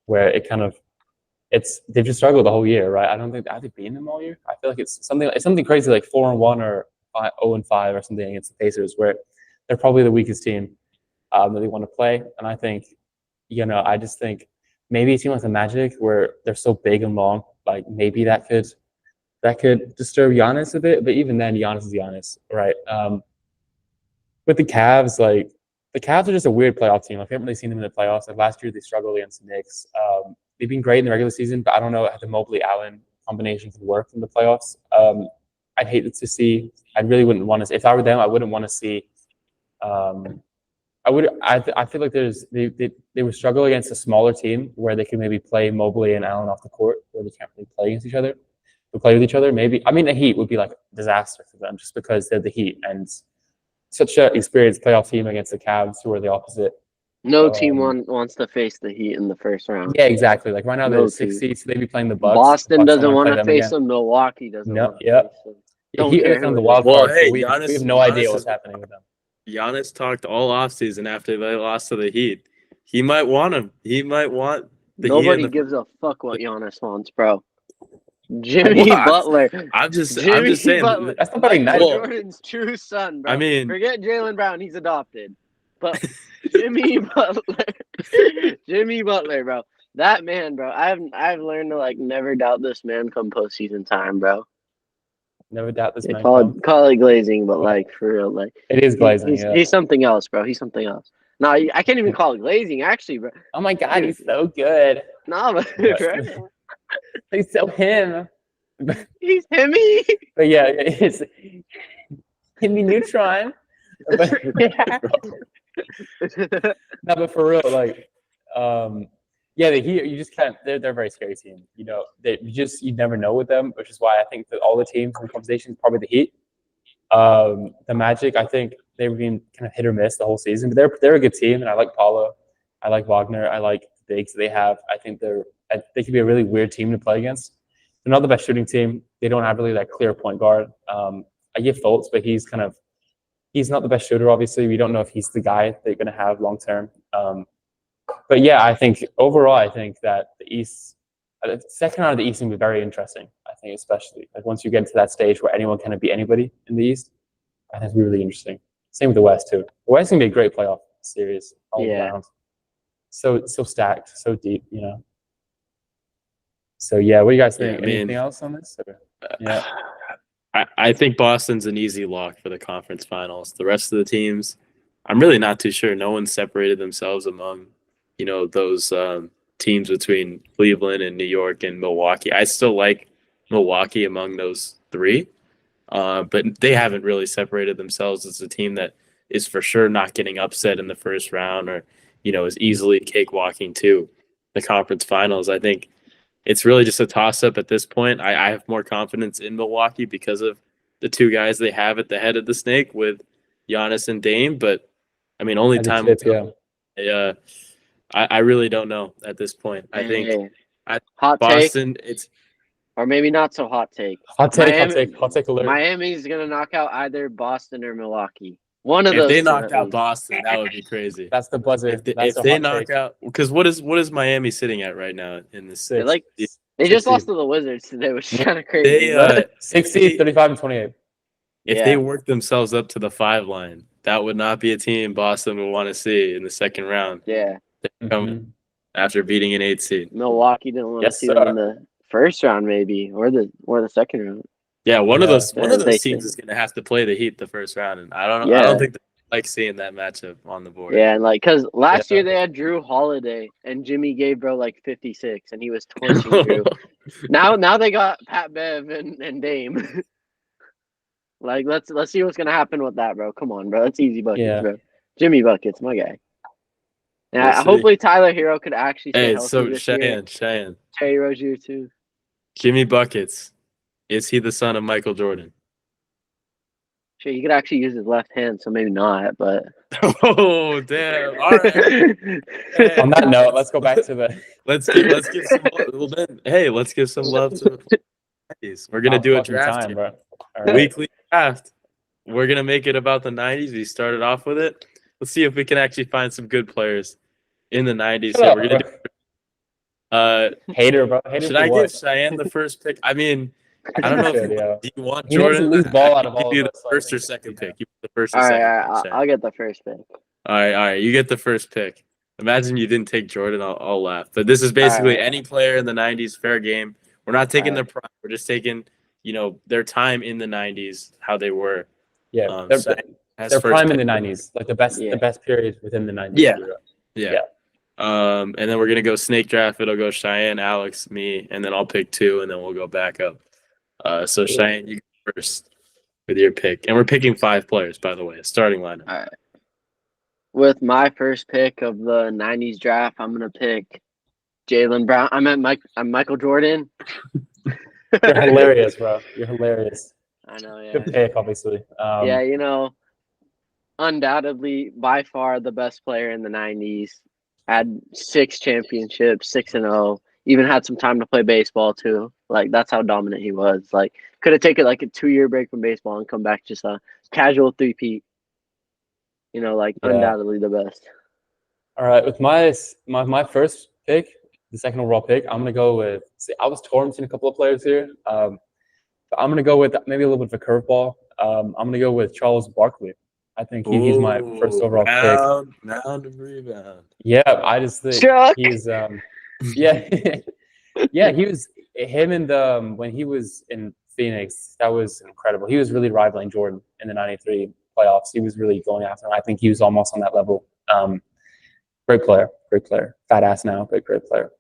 where they've just struggled the whole year, right? I don't think have they beaten them all year. I feel like it's something crazy like 4-1 or 0-5 or something against the Pacers, where they're probably the weakest team that they want to play. And I think, I just think maybe a team like the Magic, where they're so big and long, maybe that could disturb Giannis a bit. But even then, Giannis is Giannis, right? With the Cavs, the Cavs are just a weird playoff team. I haven't really seen them in the playoffs. Last year, they struggled against the Knicks. They've been great in the regular season, but I don't know how the Mobley-Allen combination could work in the playoffs. I'd hate it to see. I really wouldn't want to. If I were them, I wouldn't want to see. I feel like they would struggle against a smaller team where they could maybe play Mobley and Allen off the court, where they can't really play against each other. They play with each other, maybe. The Heat would be like a disaster for them, just because they're the Heat, and such an experienced playoff team against the Cavs, who are the opposite. No team wants to face the Heat in the first round. Yeah, exactly. Like right now, No they're 6 team. seeds, so they'd be playing the Bucks. Boston Bucks doesn't want to face again. them. Milwaukee doesn't No, want to face them. Don't Heat care on the who it wild is. card. Well, hey, so we have no idea what's happening with them. Giannis talked all offseason after they lost to the Heat. He might want him. He might want the Nobody Heat. gives a fuck what Giannis wants, bro. Jimmy Butler. I'm just Jimmy saying. Butler. That's not very nice. Jordan's true son, bro. I mean, forget Jaylen Brown. He's adopted. But Jimmy Butler. Jimmy Butler, bro. That man, bro. I've learned to like never doubt this man come postseason time, bro. Never doubt this man. Call it glazing, but like for real, like it is glazing. He's something else, bro. He's something else. No, I can't even call it glazing, actually, bro. Oh my god, he's so good. No, but bro. He's so him. He's himmy. But yeah, it's Himmy Neutron. But, no, but for real, like, yeah, the Heat, you just can't. They're a very scary team. You know, you never know with them, which is why I think that all the teams in the conversation is probably the Heat. The Magic, I think they've been kind of hit or miss the whole season, but they're a good team, and I like Paulo, I like Wagner, I like the bigs they have. I think they could be a really weird team to play against. They're not the best shooting team. They don't have really that clear point guard. I give Fultz, but he's not the best shooter. Obviously, we don't know if he's the guy they're going to have long term. But yeah, I think overall, I think that the East, the second round of the East, will be very interesting. I think, especially like once you get into that stage where anyone can beat anybody in the East, I think it's really interesting. Same with the West too. The West can be a great playoff series all around. So stacked, so deep, you know. So yeah, what do you guys think? Anything else on this? Or, yeah. I think Boston's an easy lock for the conference finals. The rest of the teams, I'm really not too sure. No one separated themselves among, you know, those teams between Cleveland and New York and Milwaukee. I still like Milwaukee among those three, but they haven't really separated themselves as a team that is for sure not getting upset in the first round or, you know, is easily cakewalking to the conference finals. I think it's really just a toss-up at this point. I have more confidence in Milwaukee because of the two guys they have at the head of the snake with Giannis and Dame. But, I mean, only time will tell. Yeah. I really don't know at this point. I think hot Boston, take, or maybe not so hot take. Hot take alert. Miami's going to knock out either Boston or Milwaukee. One of those. If they knocked out Boston, that would be crazy. That's the buzzer. If they knock out, because what is Miami sitting at right now in this? They just lost to the Wizards today, which is kind of crazy. 60, 35, and 28. If they work themselves up to the 5 line, that would not be a team Boston would want to see in the second round. Yeah. After beating an 8 seed. Milwaukee didn't want to see them in the first round, maybe, or the second round. Yeah, one of those teams is going to have to play the Heat the first round, and I don't think they like seeing that matchup on the board. Yeah, and like because last year they had Drew Holiday and Jimmy gave bro like 56, and he was torching Drew. Now they got Pat Bev and Dame. Like let's see what's gonna happen with that, bro. Come on, bro. That's easy buckets, bro. Jimmy buckets, my guy. And hopefully Tyler Hero could actually stay healthy this year. Cheyenne. Terry Rozier too. Jimmy buckets. Is he the son of Michael Jordan? Sure, he could actually use his left hand, so maybe not, but oh damn. All right. On that note, let's go back to the let's give some let's give some love to the '90s. We're gonna do a draft bro. Right. Weekly draft. We're gonna make it about the '90s. We started off with it. Let's see if we can actually find some good players in the '90s. So we're gonna do hater, bro. Should I give Cheyenne the first pick? I mean, I don't know. Do you want Jordan? He lose ball out of all you of the us, first or second pick? You the first or second. I'll get the first pick. All right. You get the first pick. Imagine you didn't take Jordan. I'll laugh. But this is basically any player in the '90s, fair game. We're not taking their prime. We're just taking, you know, their time in the '90s, how they were. Yeah, their prime in the '90s, like the best period within the '90s. Yeah. And then we're gonna go snake draft. It'll go Cheyenne, Alex, me, and then I'll pick 2, and then we'll go back up. So Cheyenne, you go first with your pick, and we're picking 5 players, by the way, a starting lineup. All right. With my first pick of the '90s draft, I'm gonna pick Jaylen Brown. I'm Michael Jordan. You're hilarious, bro. You're hilarious. I know, yeah. Good pick, obviously. Yeah, you know, undoubtedly by far the best player in the 90s. Had 6 championships, 6-0. Even had some time to play baseball too. Like that's how dominant he was. Like could have taken like a 2-year break from baseball and come back just a casual 3-peat. You know, like undoubtedly the best. All right, with my first pick, the second overall pick, I'm gonna go with. See, I was torn between a couple of players here. But I'm gonna go with maybe a little bit of a curveball. I'm gonna go with Charles Barkley. I think he's my first overall pick. Round of rebound. Yeah, I just think Chuck! he's yeah. Yeah, he was him and when he was in Phoenix, that was incredible. He was really rivaling Jordan in the '93 playoffs. He was really going after him. I think he was almost on that level. Great player. Fat ass now, but great player.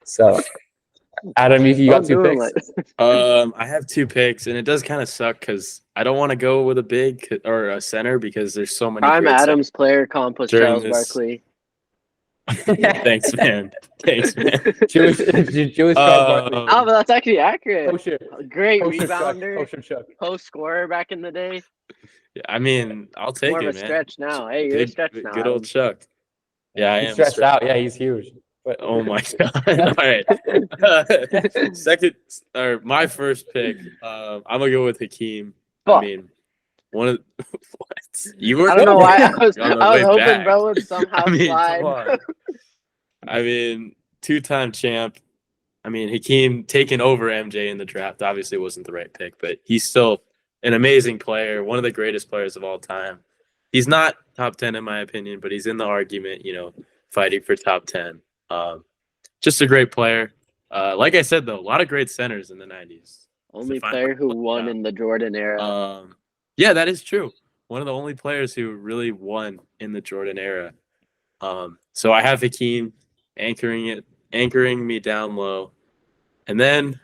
So, Adam, you got 2 picks. I have 2 picks, and it does kind of suck because I don't want to go with a big or a center because there's so many. Prime Adams player comp was Charles Barkley. Thanks, man. Jewish Charles Barkley. Oh, but that's actually accurate. Kosher. Great Kosher rebounder, post scorer back in the day. Yeah, I mean, I'll take More it, of a man. stretch now. Hey, you're a stretch now. Good old Chuck. Yeah, I he's am stretched out. Yeah, he's huge. But oh my god! All right, my first pick. I'm gonna go with Hakeem. Fuck. I mean, one of what you were. I don't know why I was hoping back. bro would somehow slide. Come on. I mean, 2-time champ. I mean, Hakeem taking over MJ in the draft obviously wasn't the right pick, but he's still an amazing player, one of the greatest players of all time. He's not top 10 in my opinion, but he's in the argument, you know, fighting for top 10. Just a great player. Like I said, though, a lot of great centers in the 90s. Only player who won in the Jordan era. Yeah, that is true. One of the only players who really won in the Jordan era. So I have Hakeem anchoring me down low. And then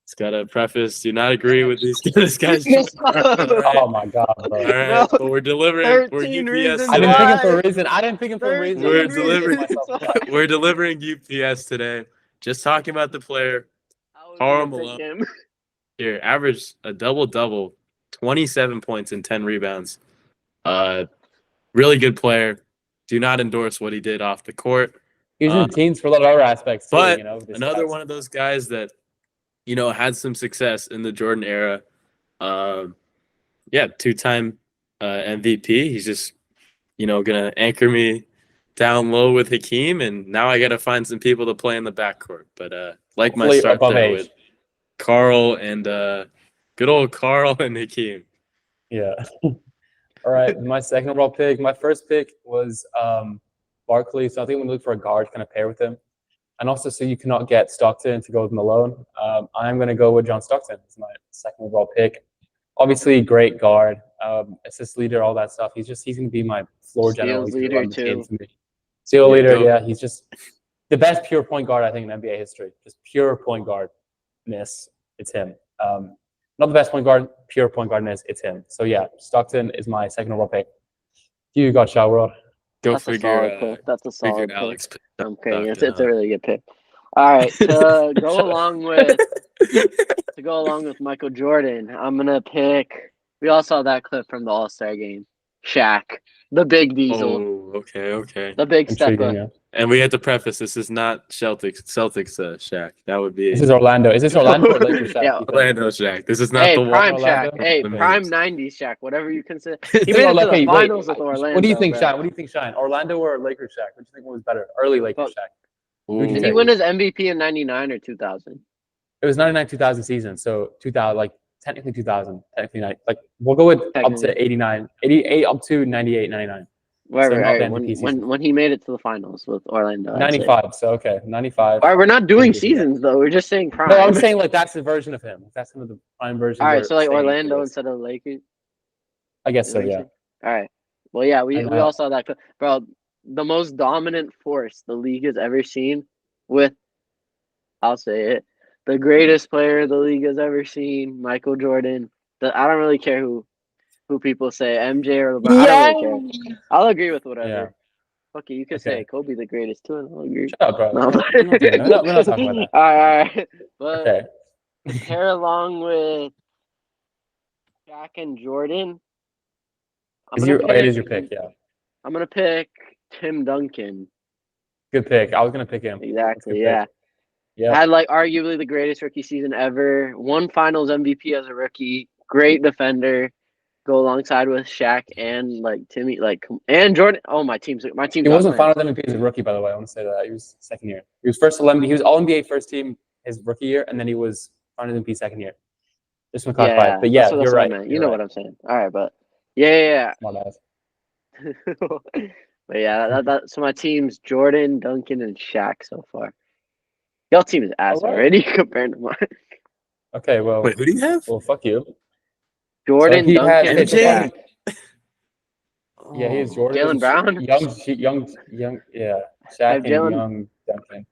it's got a preface, do not agree with this guy's. Oh my god, bro. All right, but we're delivering. We're UPS. I didn't pick him for a reason. I didn't pick him for a reason. We're delivering UPS today. Just talking about the player. Karl Malone. Here, averaged a double-double, 27 points and 10 rebounds. Really good player. Do not endorse what he did off the court. He was in teams for a lot of other aspects too, but you know, another one of those guys that, you know, had some success in the Jordan era. Yeah, 2-time MVP. He's just, you know, gonna anchor me down low with Hakeem, and now I got to find some people to play in the backcourt. But like hopefully my start there with Karl and good old Karl and Hakeem. Yeah. All right, my second overall pick. My first pick was Barkley, so I think we look for a guard to kind of pair with him. And also, so you cannot get Stockton to go with Malone. I'm going to go with John Stockton as my second overall pick. Obviously, great guard, assist leader, all that stuff. He's going to be my floor general. Steals leader too. Steal leader, yeah. He's just the best pure point guard I think in NBA history. Just pure point guardness. It's him. Not the best point guard, pure point guardness. It's him. So yeah, Stockton is my second overall pick. You got Shot World. Go figure. That's a solid pick. Alex I'm kidding. It's a really good pick. All right, to go along with Michael Jordan, I'm gonna pick. We all saw that clip from the All-Star game. Shaq, the big Diesel. Oh, okay. The big stepper. Yeah. And we had to preface this is not Celtics Shaq. That would be. This is Orlando. Is this Orlando or Lakers Shaq? Yeah. Orlando Shaq. This is not the prime one. Shaq. Hey, prime 90s Shaq. Whatever you consider. He made it to the finals with Orlando. What do you think, Shaq? What do you think, Shine? Orlando or Lakers Shaq? What do you think was better? Early Lakers Shaq. Did he win his MVP in '99 or 2000? It was 99-2000 season. So 2000, like technically 2000, technically not. Like we'll go with up to 89, 88, up to 98, 99. Whatever. So when he made it to the finals with Orlando. 95. So okay, 95. All right, we're not doing seasons though. We're just saying prime. No, I'm saying like that's the version of him. That's kind of the prime version. All right, so like Orlando instead of Lakers. I guess so. Yeah. All right. Well, yeah, we all saw that, bro. The most dominant force the league has ever seen, with, I'll say it, the greatest player the league has ever seen, Michael Jordan. I don't really care who people say, MJ or LeBron. I don't really care. I'll agree with whatever. Yeah. Okay, you could say Kobe the greatest too, and I'll agree. Shut up, bro. No. We're not talking about that. All right. But pair along with Shaq and Jordan. It is your pick, yeah. I'm gonna pick Tim Duncan. Good pick. I was gonna pick him. Exactly, yeah. Yeah. Had like arguably the greatest rookie season ever. Won Finals MVP as a rookie. Great defender. Go alongside with Shaq and like Timmy, and Jordan. Oh, my team's. He wasn't Finals MVP as a rookie, by the way. I want to say that he was second year. He was first All-NBA. He was All NBA first team his rookie year, and then he was Finals MVP second year. Just want to clarify. But yeah, you're right. You know what I'm saying. All right, but yeah. Smart ass. But yeah, so my team's Jordan, Duncan, and Shaq so far. Y'all team is ass already compared to mine. Okay, well. Wait, who do you have? Well, fuck you. Jordan, Duncan, and Shaq. Yeah, he is Jordan. Jaylen Brown? Young, yeah. Shaq and young Duncan.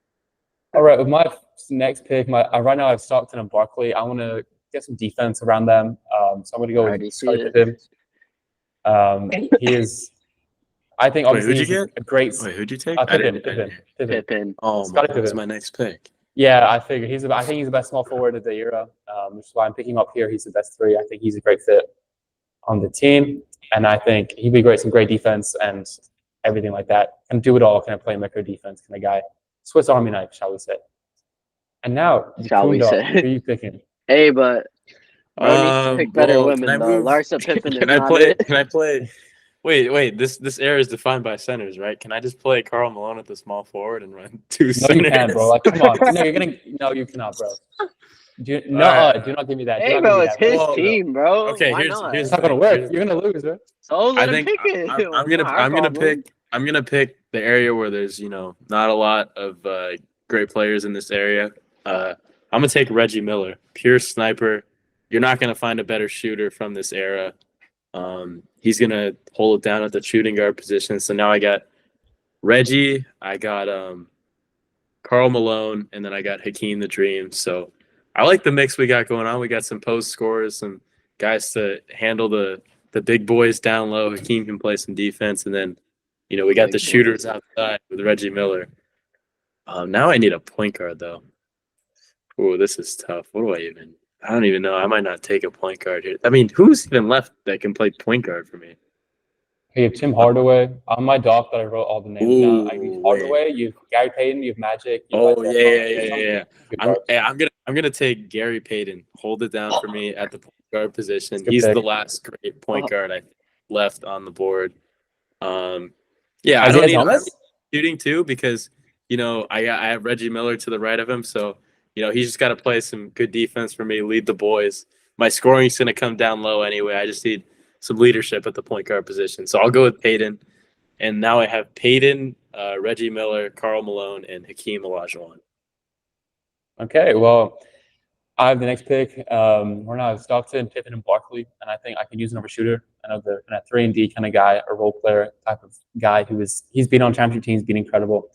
All right, with my next pick, right now I have Stockton and Barkley. I want to get some defense around them. So I'm going to go with Scottie Pippen. He is, I think, obviously, he's a great. Wait, who'd you take? Pippen. Oh, that's my next pick. Yeah, I figure I think he's the best small forward of the era, which is why I'm picking up here. He's the best three. I think he's a great fit on the team, and I think he'd be great, some great defense and everything like that. Can do it all, kind of playmaker defense kind of guy. Swiss Army knife, shall we say? And now, who are you picking? Hey, but needs to pick better women though. Larsa Pippen. Can I play? Wait. This era is defined by centers, right? Can I just play Karl Malone at the small forward and run two centers? No, you can, bro. Like, come on. No, you cannot, bro. Do not give me that. Hey, bro, it's his team, bro. Okay, Why here's it's not gonna work. You're gonna lose, bro. So let him pick it. I'm gonna pick the area where there's not a lot of great players in this area. I'm gonna take Reggie Miller, pure sniper. You're not gonna find a better shooter from this era. He's gonna hold it down at the shooting guard position. So now I got Reggie, I got Karl Malone, and then I got Hakeem the Dream. So I like the mix we got going on. We got some post scorers, some guys to handle the big boys down low. Hakeem can play some defense, and then we got the shooters outside with Reggie Miller. Now I need a point guard though. Oh, this is tough. I don't even know. I might not take a point guard here. I mean, who's even left that can play point guard for me? You have Tim Hardaway. On my doc that I wrote all the names down. I have Hardaway, you have Gary Payton, you have Magic. Yeah. I'm gonna take Gary Payton. Hold it down for me at the point guard position. He's the last great point guard I left on the board. I don't need shooting too because I have Reggie Miller to the right of him, so he's just got to play some good defense for me, lead the boys. My scoring is going to come down low anyway. I just need some leadership at the point guard position. So I'll go with Payton. And now I have Payton, Reggie Miller, Karl Malone, and Hakeem Olajuwon. Okay, well, I have the next pick. We're now Stockton, Pippen, and Barkley. And I think I can use another shooter. Another kind of 3-and-D kind of guy, a role player type of guy he's been on championship teams, been incredible.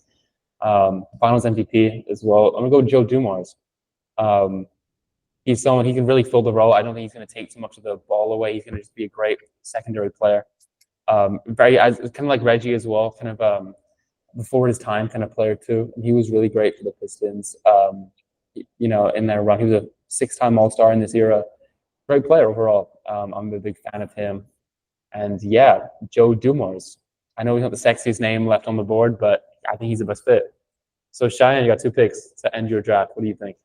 Finals MVP as well. I'm gonna go with Joe Dumars. He's someone he can really fill the role. I don't think he's gonna take too much of the ball away. He's gonna just be a great secondary player. Kind of like Reggie as well, kind of before his time kind of player too. And he was really great for the Pistons. In their run, he was a 6-time All-Star in this era. Great player overall. I'm a big fan of him. And yeah, Joe Dumars. I know he's not the sexiest name left on the board, but I think he's the best fit. So, Cheyenne, you got 2 picks to end your draft. What do you think?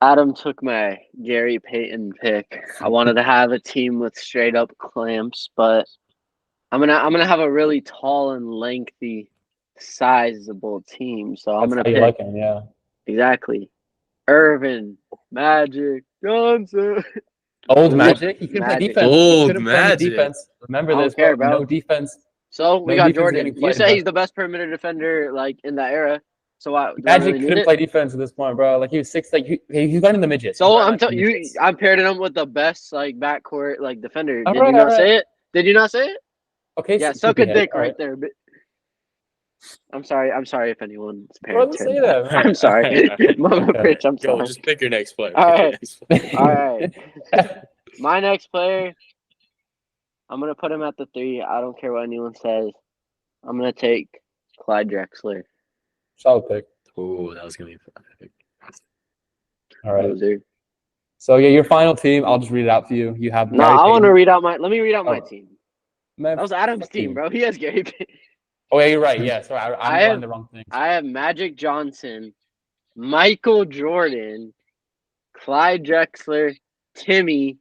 Adam took my Gary Payton pick. I wanted to have a team with straight up clamps, but I'm gonna have a really tall and lengthy, sizable team. So I'm gonna pick. Like him, yeah. Exactly. Irvin, Magic, Johnson. Old Magic. He couldn't play defense. Old Magic. Remember this, bro. No defense. So we got Jordan. You say he's the best perimeter defender in that era. So Magic couldn't play defense at this point, bro. Like he was 6, he's got in the midgets. So I'm telling you, I paired him with the best backcourt defender. Did you not say it? Did you not say it? Okay. Yeah, suck a dick right there. But I'm sorry if anyone's parents heard that. I'm sorry. Mama bitch, I'm sorry. Just pick your next player. All right. My next player. I'm going to put him at the 3. I don't care what anyone says. I'm going to take Clyde Drexler. Solid pick. Oh, that was going to be a fun pick. All right. So yeah, your final team. I'll just read it out for you. You have No, Gary I want to Payton. read out my. Let me read out my Oh. team. Man, That was Adam's fuck team, you. bro. He has Gary Payton. Oh yeah, you're right. Yeah, sorry, I'm I have- writing the wrong thing. I have Magic Johnson, Michael Jordan, Clyde Drexler, Timmy,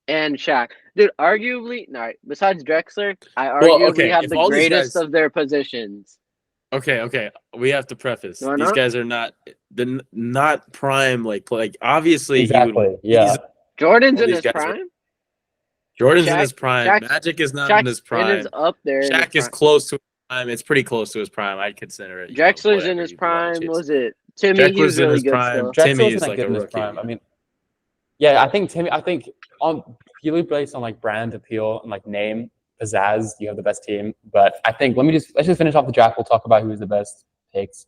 and Shaq. Dude, arguably, no, besides Drexler, I arguably have if the all these greatest guys- of their positions. Okay. We have to preface Why these not? guys are not prime. Like obviously Exactly. Yeah. Jordan's all in these his guys prime. Jordan's in Shaq- his prime. Shaq- Magic is not Shaq's in his prime. is up there. in his Shaq is prime. close to his prime. It's pretty close to his prime. I'd consider it. Drexler's in his prime. Was it Timmy? He was Drexler's in really his good prime. still. Timmy Drexler is isn't like good a in his rookie. prime. I mean, yeah, I think Timmy. I think on purely based on like brand appeal and like name pizzazz, you have the best team. But I think let's just finish off the draft. We'll talk about who's the best picks.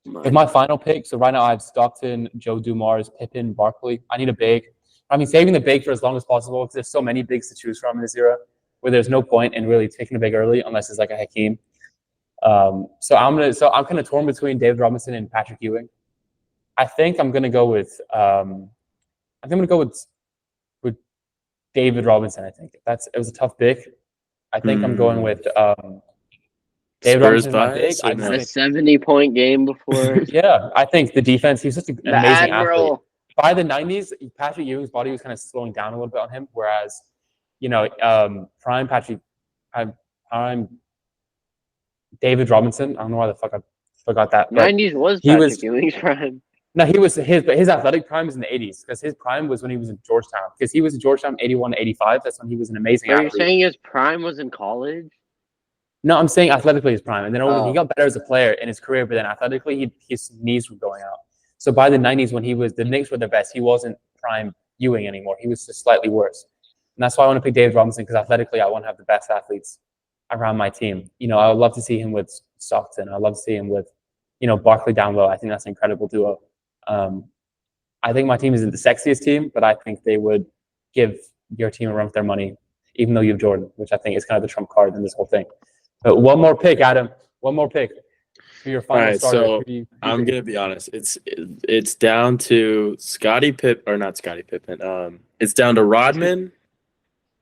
With my final pick, so right now I have Stockton, Joe Dumars, Pippen, Barkley. I need a big. I mean, saving the big for as long as possible because there's so many bigs to choose from in this era where there's no point in really taking a big early unless it's like a Hakeem. So I'm kind of torn between David Robinson and Patrick Ewing. I think I'm gonna go with with David Robinson. I think it was a tough pick. I think I'm going with David Robinson is my big. I just A think, 70-point game before. yeah, I think the defense. He's just an The amazing Admiral. athlete. By the 90s, Patrick Ewing's body was kind of slowing down a little bit on him, whereas, prime David Robinson. I don't know why the fuck I forgot that. But 90s was he Patrick was- Ewing's prime. no, but his athletic prime is in the 80s because his prime was when he was in Georgetown. Because he was in Georgetown 81 to 85. That's when he was an amazing Are you athlete. saying his prime was in college? No, I'm saying athletically his prime. And then Oh. he got better as a player in his career, but then athletically his knees were going out. So by the 90s, when the Knicks were the best, he wasn't prime Ewing anymore. He was just slightly worse. And that's why I want to pick David Robinson because athletically I want to have the best athletes around my team. I would love to see him with Stockton. I'd love to see him with, Barkley down low. I think that's an incredible duo. I think my team isn't the sexiest team, but I think they would give your team a run for their money, even though you have Jordan, which I think is kind of the trump card in this whole thing. But one more pick, Adam. One more pick for your final starter. So I'm gonna be honest. It's down to not Scottie Pippen. It's down to Rodman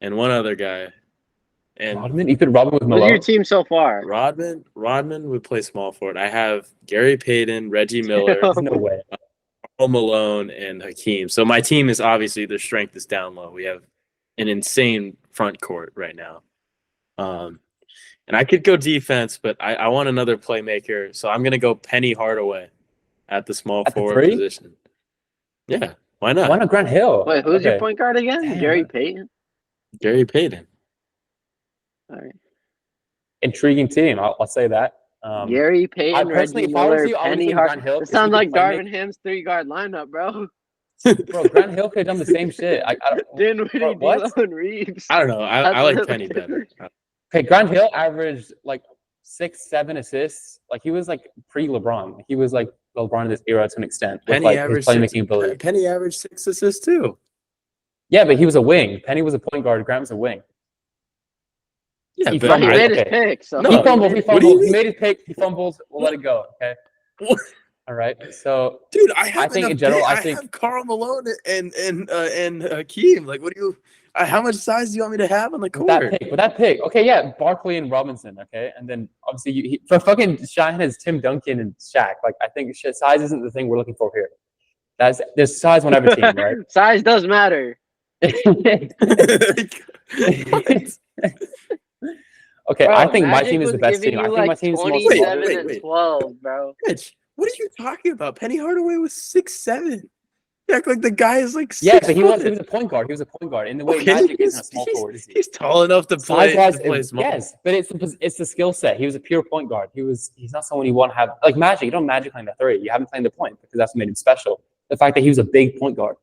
and one other guy. And Rodman? You put Rodman with What's Malone? your team so far? Rodman would play small forward. I have Gary Payton, Reggie Miller, There's no way. Karl Malone, and Hakeem. So my team is obviously their strength is down low. We have an insane front court right now. And I could go defense, but I want another playmaker. So I'm gonna go Penny Hardaway at the small At the forward three? position. Yeah, why not? Why not Grant Hill? Wait, who's your Okay. point guard again? Damn. Gary Payton? Gary Payton. All right. Intriguing team. I'll say that. Gary Payton, personally, Reggie if I was Miller, you, I would Penny take Hart. Grant Hill It 'cause sounds he like could play Darvin Ham's 3-guard lineup, bro. Bro, Grant Hill could have done the same shit. Dinwiddie, what? D'Lo, and Reeves. I don't know. I That's like what- Penny better. Okay, Grant Hill averaged like 6-7 assists. Like he was like pre-LeBron. He was like LeBron in this era to an extent. With, Penny like, his averaged playmaking ability. Penny averaged 6 assists too. Yeah, but he was a wing. Penny was a point guard. Grant was a wing. Yeah, He but Well, he fumbled. made his Okay. pick, so No, He fumbled. He What do you fumbled. He mean? made his pick. He fumbled. We'll let it go. Okay. What? All right. So Dude, I have think in enough general, pick. I think- have Karl Malone and Hakeem. Like, what do you? How much size do you want me to have on the court? with that pick. Okay, yeah, Barkley and Robinson. Okay, and then obviously for fucking Shine has Tim Duncan and Shaq. Like I think size isn't the thing we're looking for here. There's size on every team, right? Size does matter. Okay, Bro, I think my Magic team is was the best giving team. I you think my like team is the most 27 Wait, and wait. 12, bro. Mitch, what are you talking about? Penny Hardaway was 6'7". You act like the guy is like 6 Yeah, but he was foot. a point guard. He was a point guard. In the way Okay, Magic isn't a small he's- forward, is he? He's tall enough to play, Size-wise, small. yes, but it's the skill set. He was a pure point guard. He's not someone you want to have like Magic. You don't Magic playing the three. You haven't played the point because that's what made him special. The fact that he was a big point guard,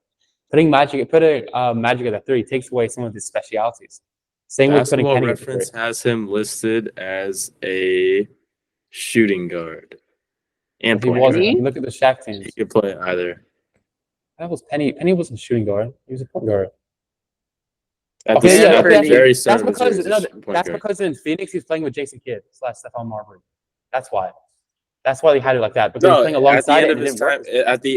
putting Magic at the three takes away some of his specialities. Same with putting Basketball Penny at the Reference three. has him listed as a shooting guard and He point wasn't. guard. Look at the Shaq teams. He could play either. That was Penny. Penny wasn't a shooting guard. He was a point guard. At Okay, the yeah, start, okay, very that's start of his because career, he's a point that's guard. because in Phoenix he's playing with Jason Kidd / Stephon Marbury. That's why. That's why they had it like that. But they're playing at the alongside end it. of And it his didn't time,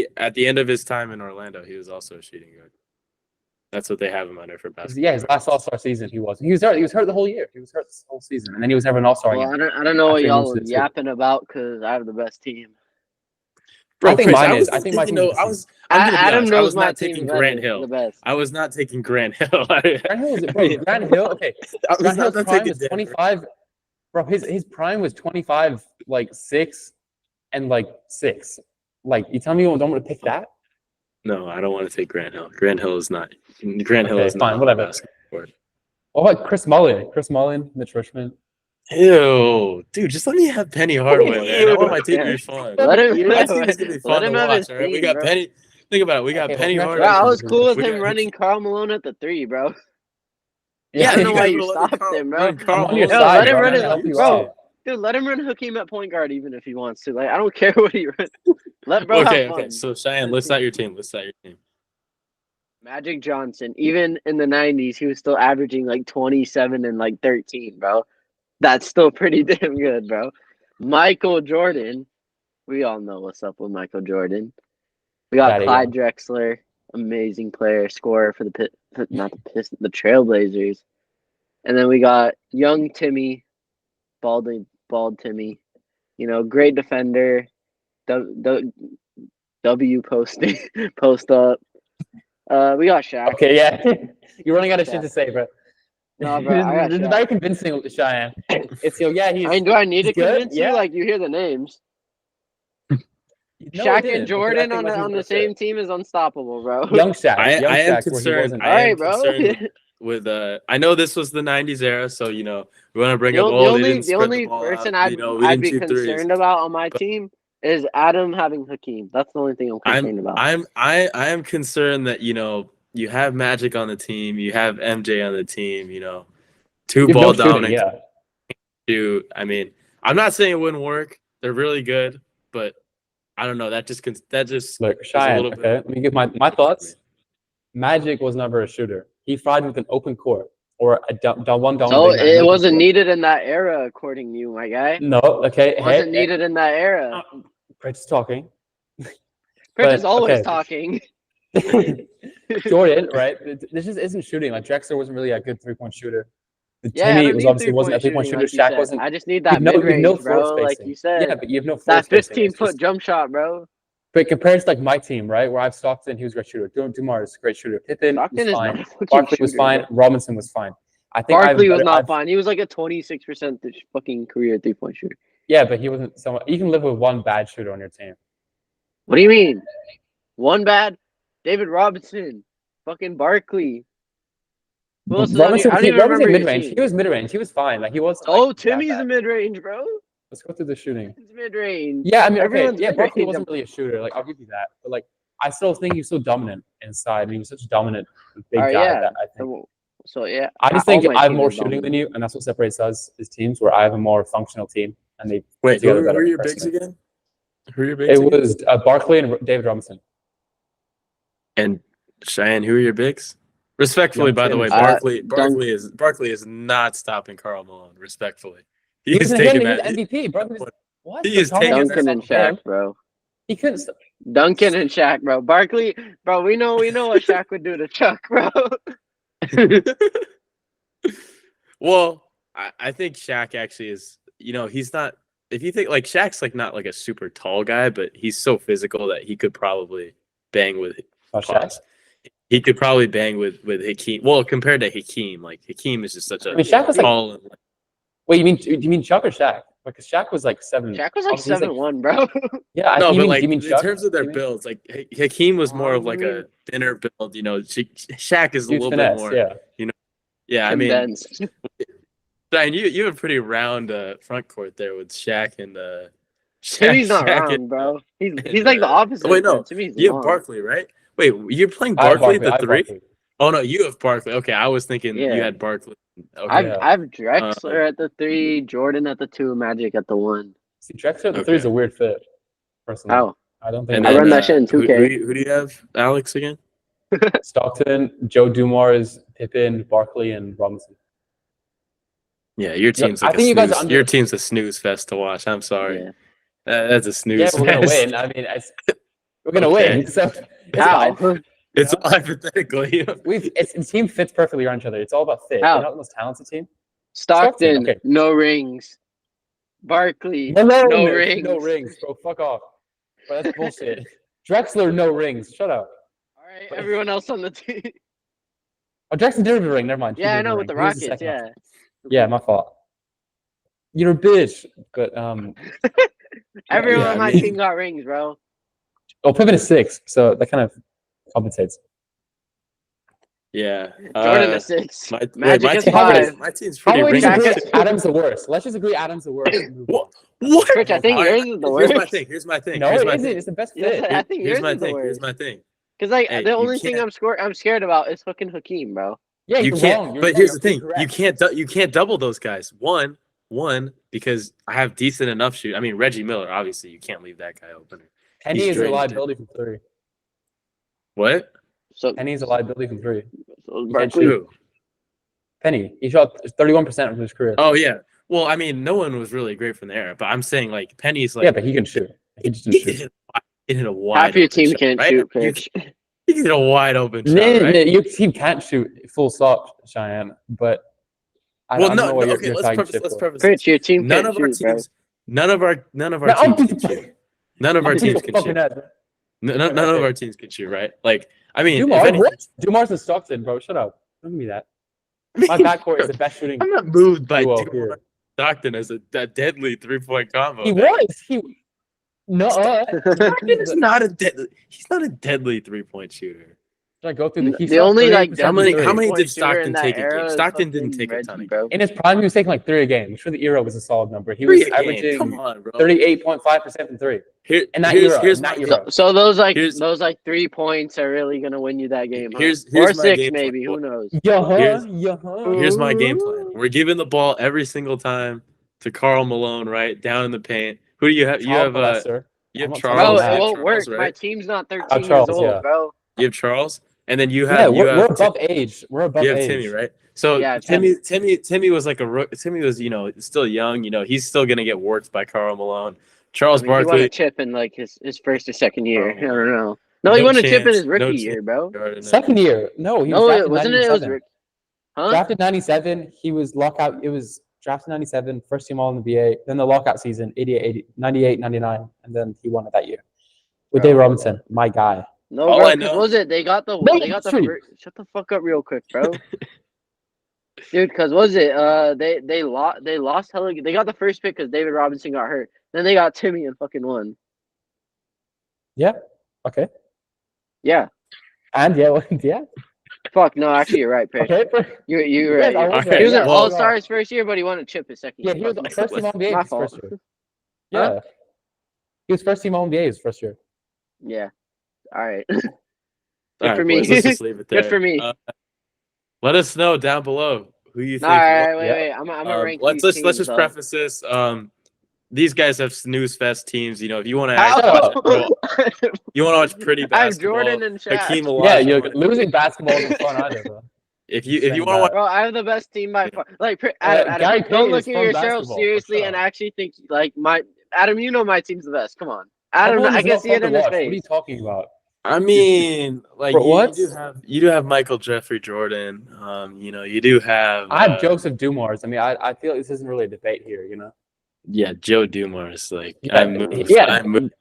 work. at the end of his time in Orlando, he was also a shooting guard. That's what they have him under for basketball. Yeah, his last All-Star season, he was hurt. He was hurt the whole year. He was hurt this whole season, and then he was never an All-Star Well, again. I don't know what After he y'all moved are to the yapping about because I have the best team. Bro, I think Chris, mine is. I think my team is. I was. I'm gonna be Adam honest, I knows was my not team taking better, Grant Hill. the best. I was not taking Grant Hill. Grant Hill is bro. Grant Hill. Okay, Grant Hill's not prime taking was Denver. 25. Bro, his prime was 25, like 6, and like 6. Like, you tell me you don't want to pick that? No, I don't want to take Grant Hill. Grant Hill is not. Grant Hill Okay, is fine, not whatever. basketball. What about Chris Mullin? Chris Mullin, Mitch Richmond. Ew, dude, just let me have Penny Hardaway, man. I want my team to be fun. Let him. My team is gonna be fun Let to him have watch. his All right, we team, got bro. Penny. Think about it. We got Okay, Penny well, Hardaway. Bro, I was cool with We him got- running Karl Malone at the 3, bro. Yeah, I don't know you why guys you were letting stopped him, bro. running Karl I'm on your Malone. side, let him bro. run I'm it, gonna help you bro. out. Dude, let him run Hakeem at point guard even if he wants to. Like, I don't care what he runs. Let bro Okay, have fun. okay. So Cheyenne, list out your team. List out your team. Magic Johnson, even in the 90s, he was still averaging like 27 and like 13, bro. That's still pretty damn good, bro. Michael Jordan, we all know what's up with Michael Jordan. We got Daddy, Clyde Drexler, amazing player, scorer for the the Trailblazers. And then we got young Timmy, bald Timmy, great defender, W posting, post up. We got Shaq. Okay, yeah. You're running out of shit to say, bro. No, bro, I got This is Shaq. very convincing, Cheyenne. It's yeah, he's. I mean, do I need to he's good, convince you? yeah. Like, you hear the names. No, it Shaq didn't, and because I Jordan think my team's on the better. same team is unstoppable, bro. Young Shaq. I Young am Shaq, where he concerned. wasn't. I Alright, am bro. concerned with. I know this was the '90s era, so we want to bring up. The They only didn't spread the ball person out. I'd We be didn't shoot threes. concerned about on my team is Adam having Hakeem. That's the only thing I'm concerned about. I am concerned that you have Magic on the team, you have MJ on the team, two You have ball no shooting, dominant. yeah. Shoot. I mean, I'm not saying it wouldn't work. They're really good, but I don't know. That just Look, is a Cheyenne, little okay? bit. Let me give my thoughts. Magic was never a shooter. He thrived with an open court or one down. So it wasn't needed in that era, according to you, my guy. No, okay. It wasn't needed in that era. Pritch is talking. Pritch is always okay. talking. Jordan, right? This just isn't shooting. Like, Drexler wasn't really a good 3-point shooter. Yeah, I Timmy don't was need obviously wasn't a 3-point shooter. like you Shaq said. wasn't. I just need that you have mid-range, no floor bro. Like spacing. you said. Yeah, but you have no floor That spacing. 15-foot jump shot, bro. But compared to like my team, right, where I have Stockton, he was a great shooter. Dumars is a great shooter. Pippen Stockton was is fine. not a fucking Barkley was shooter, fine. bro. Robinson was fine. I think Barkley was not fine. He was like a 26% fucking career 3-point shooter. Yeah, but he wasn't someone. You can live with one bad shooter on your team. What do you mean? One bad? David Robinson. Fucking Barkley. Who else is on here? I don't even remember your mid-range. team. He was mid-range. He was fine. Like, he wasn't. Oh, like, Timmy's a mid-range, bro. Let's go through the shooting. He's mid-range. Yeah, I mean, okay. Everyone's Yeah, Barkley mid-range. wasn't really a shooter. Like, I'll give you that. But like, I still think he was so dominant inside. And he was such a dominant big guy yeah. that I think. So yeah. I just think all my I have teams more are shooting dominant. than you, and that's what separates us as teams. Where I have a more functional team, and they Wait, play who together better. are your bigs personally. again? Who are your bigs? It was Barkley and David Robinson. And Cheyenne, who are your bigs? Respectfully, Young by the way, Timmy. Barkley is not stopping Karl Malone. Respectfully, He he's was taking the that. MVP, bro. What? He is taking Duncan and Shaq, bro. He couldn't. Duncan and Shaq, bro. Barkley, bro. We know what Shaq would do to Chuck, bro. Well, I think Shaq actually is. He's not. If you think like Shaq's like not like a super tall guy, but he's so physical that he could probably bang with. Shaq. He could probably bang with Hakeem. Well, compared to Hakeem, like Hakeem is just such a Shaq was tall. Wait, do you mean Chuck or Shaq? Because Shaq was like 7. Shaq was like 7'1", bro. Yeah, no, but like you mean in Chuck? terms of their builds, like Hakeem was more of like a thinner build. Shaq is a little bit more. Yeah. Yeah, I mean, Condensed. Brian, you have a pretty round front court there with Shaq and Timmy's not Shaq round, and, bro. He's like the opposite. Wait, no, Timmy's you long. have Barkley, right? Wait, you're playing Barkley at the 3? Barkley. Oh no, you have Barkley. Okay, I was thinking Yeah. you had Barkley. Okay. I've Drexler at the 3, Jordan at the 2, Magic at the 1. See, Drexler at the 3 is a weird fit. Personally, How? I don't think. And I then, run that shit in 2K. Who do you have, Alex, again? Stockton, Joe Dumars, Pippen, Barkley, and Robinson. Yeah, your team's I like think you guys snooze. are Your team's a snooze fest to watch. I'm sorry. Yeah. That's a snooze Yeah, fest. we're gonna win. I mean, we're gonna win. So it's How? fine. It's hypothetically. The team fits perfectly around each other. It's all about fit. How? They're not the most talented team. Stockton, okay. no rings. Barkley, No rings. No rings, bro. Fuck off. Bro, that's bullshit. Drexler, no rings. Shut up. All right, everyone else on the team. Oh, Drexler did have a ring. Never mind. Yeah, I know, with the Rockets, yeah. Yeah, my fault. You're a bitch. But Everyone on my team got rings, bro. Oh, Pippen is 6, so that kind of compensates. Yeah. Jordan is 6. Magic my is team, 5. My team's pretty How ring. Adam's the worst. Let's just agree Adam's the worst. What? Rich, I think yours is the worst. Here's my thing. No, it isn't. It's the best fit. I think yours is the worst. Here's my thing. Because like Hey, the only thing I'm scared about is fucking Hakeem, bro. Yeah, you can't. wrong. But here's the thing: you can't double those guys. One, because I have decent enough shoot. I mean, Reggie Miller, obviously, you can't leave that guy open. Penny is a liability from 3. What? So Penny is a liability from 3. So Penny, he shot 31% of his career. Oh yeah. Well, I mean, no one was really great from there, but I'm saying like Penny's like. Yeah, but he can shoot. He just didn't shoot. He hit a wide. Half your team shot, can't right? shoot, Pitch. He hit a wide open shot, right? Your team can't shoot full stop, Cheyenne. But I don't know what you're let's preface. Pitch, your team None can't of our shoot, teams. None of our teams can shoot. None of our teams can shoot. None of our teams can shoot, right? Like, I mean, Dumar's and Stockton, bro. Shut up. Don't give me that. My backcourt is the best shooting. I'm not moved by Dumar Stockton as a deadly 3-point combo. He was. Stockton's not a deadly. He's not a deadly 3-point shooter. Should I go through the only like how many did Stockton take a game? Stockton didn't take a ton, bro. In his prime, he was taking like 3 a game. I'm sure the era was a solid number. He was averaging 38.5% from 3. So those 3 points are really gonna win you that game. Here's or my 6 game maybe. plan. Who knows? Here's my game plan. We're giving the ball every single time to Karl Malone, right down in the paint. Who do you have? You have Charles. Bro, it won't work. Right? My team's not 13 years old, bro. You have Charles, and then you have. We're above age. We're above age. You have Timmy, right? So Timmy was like Timmy was still young. He's still gonna get worked by Karl Malone. Charles Barkley. He won a chip in like his first or second year. I don't know. No, he won a chip in his rookie year, bro. Second year. No, it wasn't. It was drafted 97. He was lockout. It was drafted 97, first team All NBA. Then the lockout season, 88, 98, 99, and then he won it that year with Dave Robinson, my guy. No, bro, what was it? They got the shut the fuck up real quick, bro. Dude, because was it? They lost hella. They got the first pick because David Robinson got hurt. Then they got Timmy and fucking won. Yeah. Okay. Yeah. And yeah. Fuck no, actually you're right, Pitch. Okay. You're right. He was an All-Star his first year, but he won a chip his second year. Yeah, he was first team NBA his first year. Yeah. He was first team NBA his first year. Yeah. All right. Good for me. Let's just leave it there. Good for me. Let us know down below who you think. All right, wait. I'm gonna rank. Let's just preface this. These guys have snooze fest teams. If you want to watch pretty basketball. I'm Jordan and Shaq. Hakeem you're losing basketball isn't fun either, bro. If you want to watch, bro, I have the best team by far. Like, Adam, don't look at yourself seriously and actually think like Adam. You know my team's the best. Come on, Adam. I can see it in his face. What are you talking about? I mean, like what? You do have Michael Jeffrey Jordan. You do have. I have Joseph Dumars. I mean, I feel this isn't really a debate here. Yeah, Joe Dumars. Like, I'm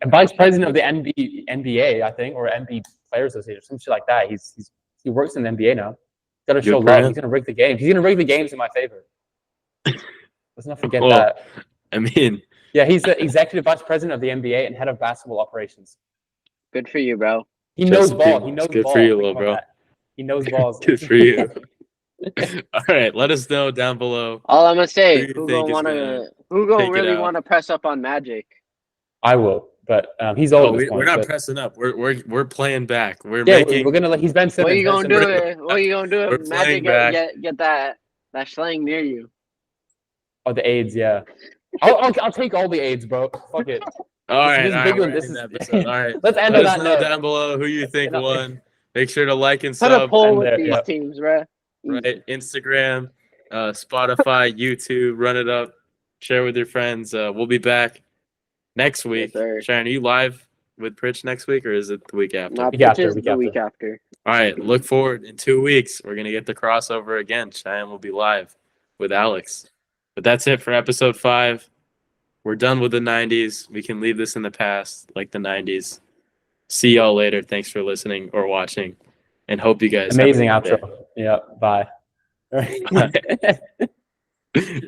vice president of the NBA, I think, or NBA Players Association, some shit like that. He works in the NBA now. Got to show love. He's gonna rig the games. He's gonna rig the games in my favor. Let's not forget that. I mean, yeah, he's the executive vice president of the NBA and head of basketball operations. Good for you, bro. He knows ball. He knows good ball. For you, little bro. He knows balls. Good for you. All right, let us know down below. All I'm gonna say, who gonna really want to press up on Magic? I will, but he's old. We're not pressing up. We're playing back. We're gonna. He's Ben Simmons. What are you gonna do? What are you gonna do if Magic get that slang near you? Oh, the AIDS, yeah. I'll take all the AIDS, bro. Fuck it. All right. All right. Let's end on that note. Down below who you think won. Make sure to like and sub. Put a poll with these teams, bro. Right, Instagram, Spotify, YouTube, run it up, share with your friends. We'll be back next week. Yes, Sharon, are you live with Pritch next week, or is it the week after? Not Week after, pitches week the after. week after. All right, look forward. In 2 weeks, we're going to get the crossover again. Cheyenne will be live with Alex. But that's it for episode 5. We're done with the 90s. We can leave this in the past like the 90s. See y'all later. Thanks for listening or watching. And hope you guys Amazing have a good outro. Yeah, bye. day.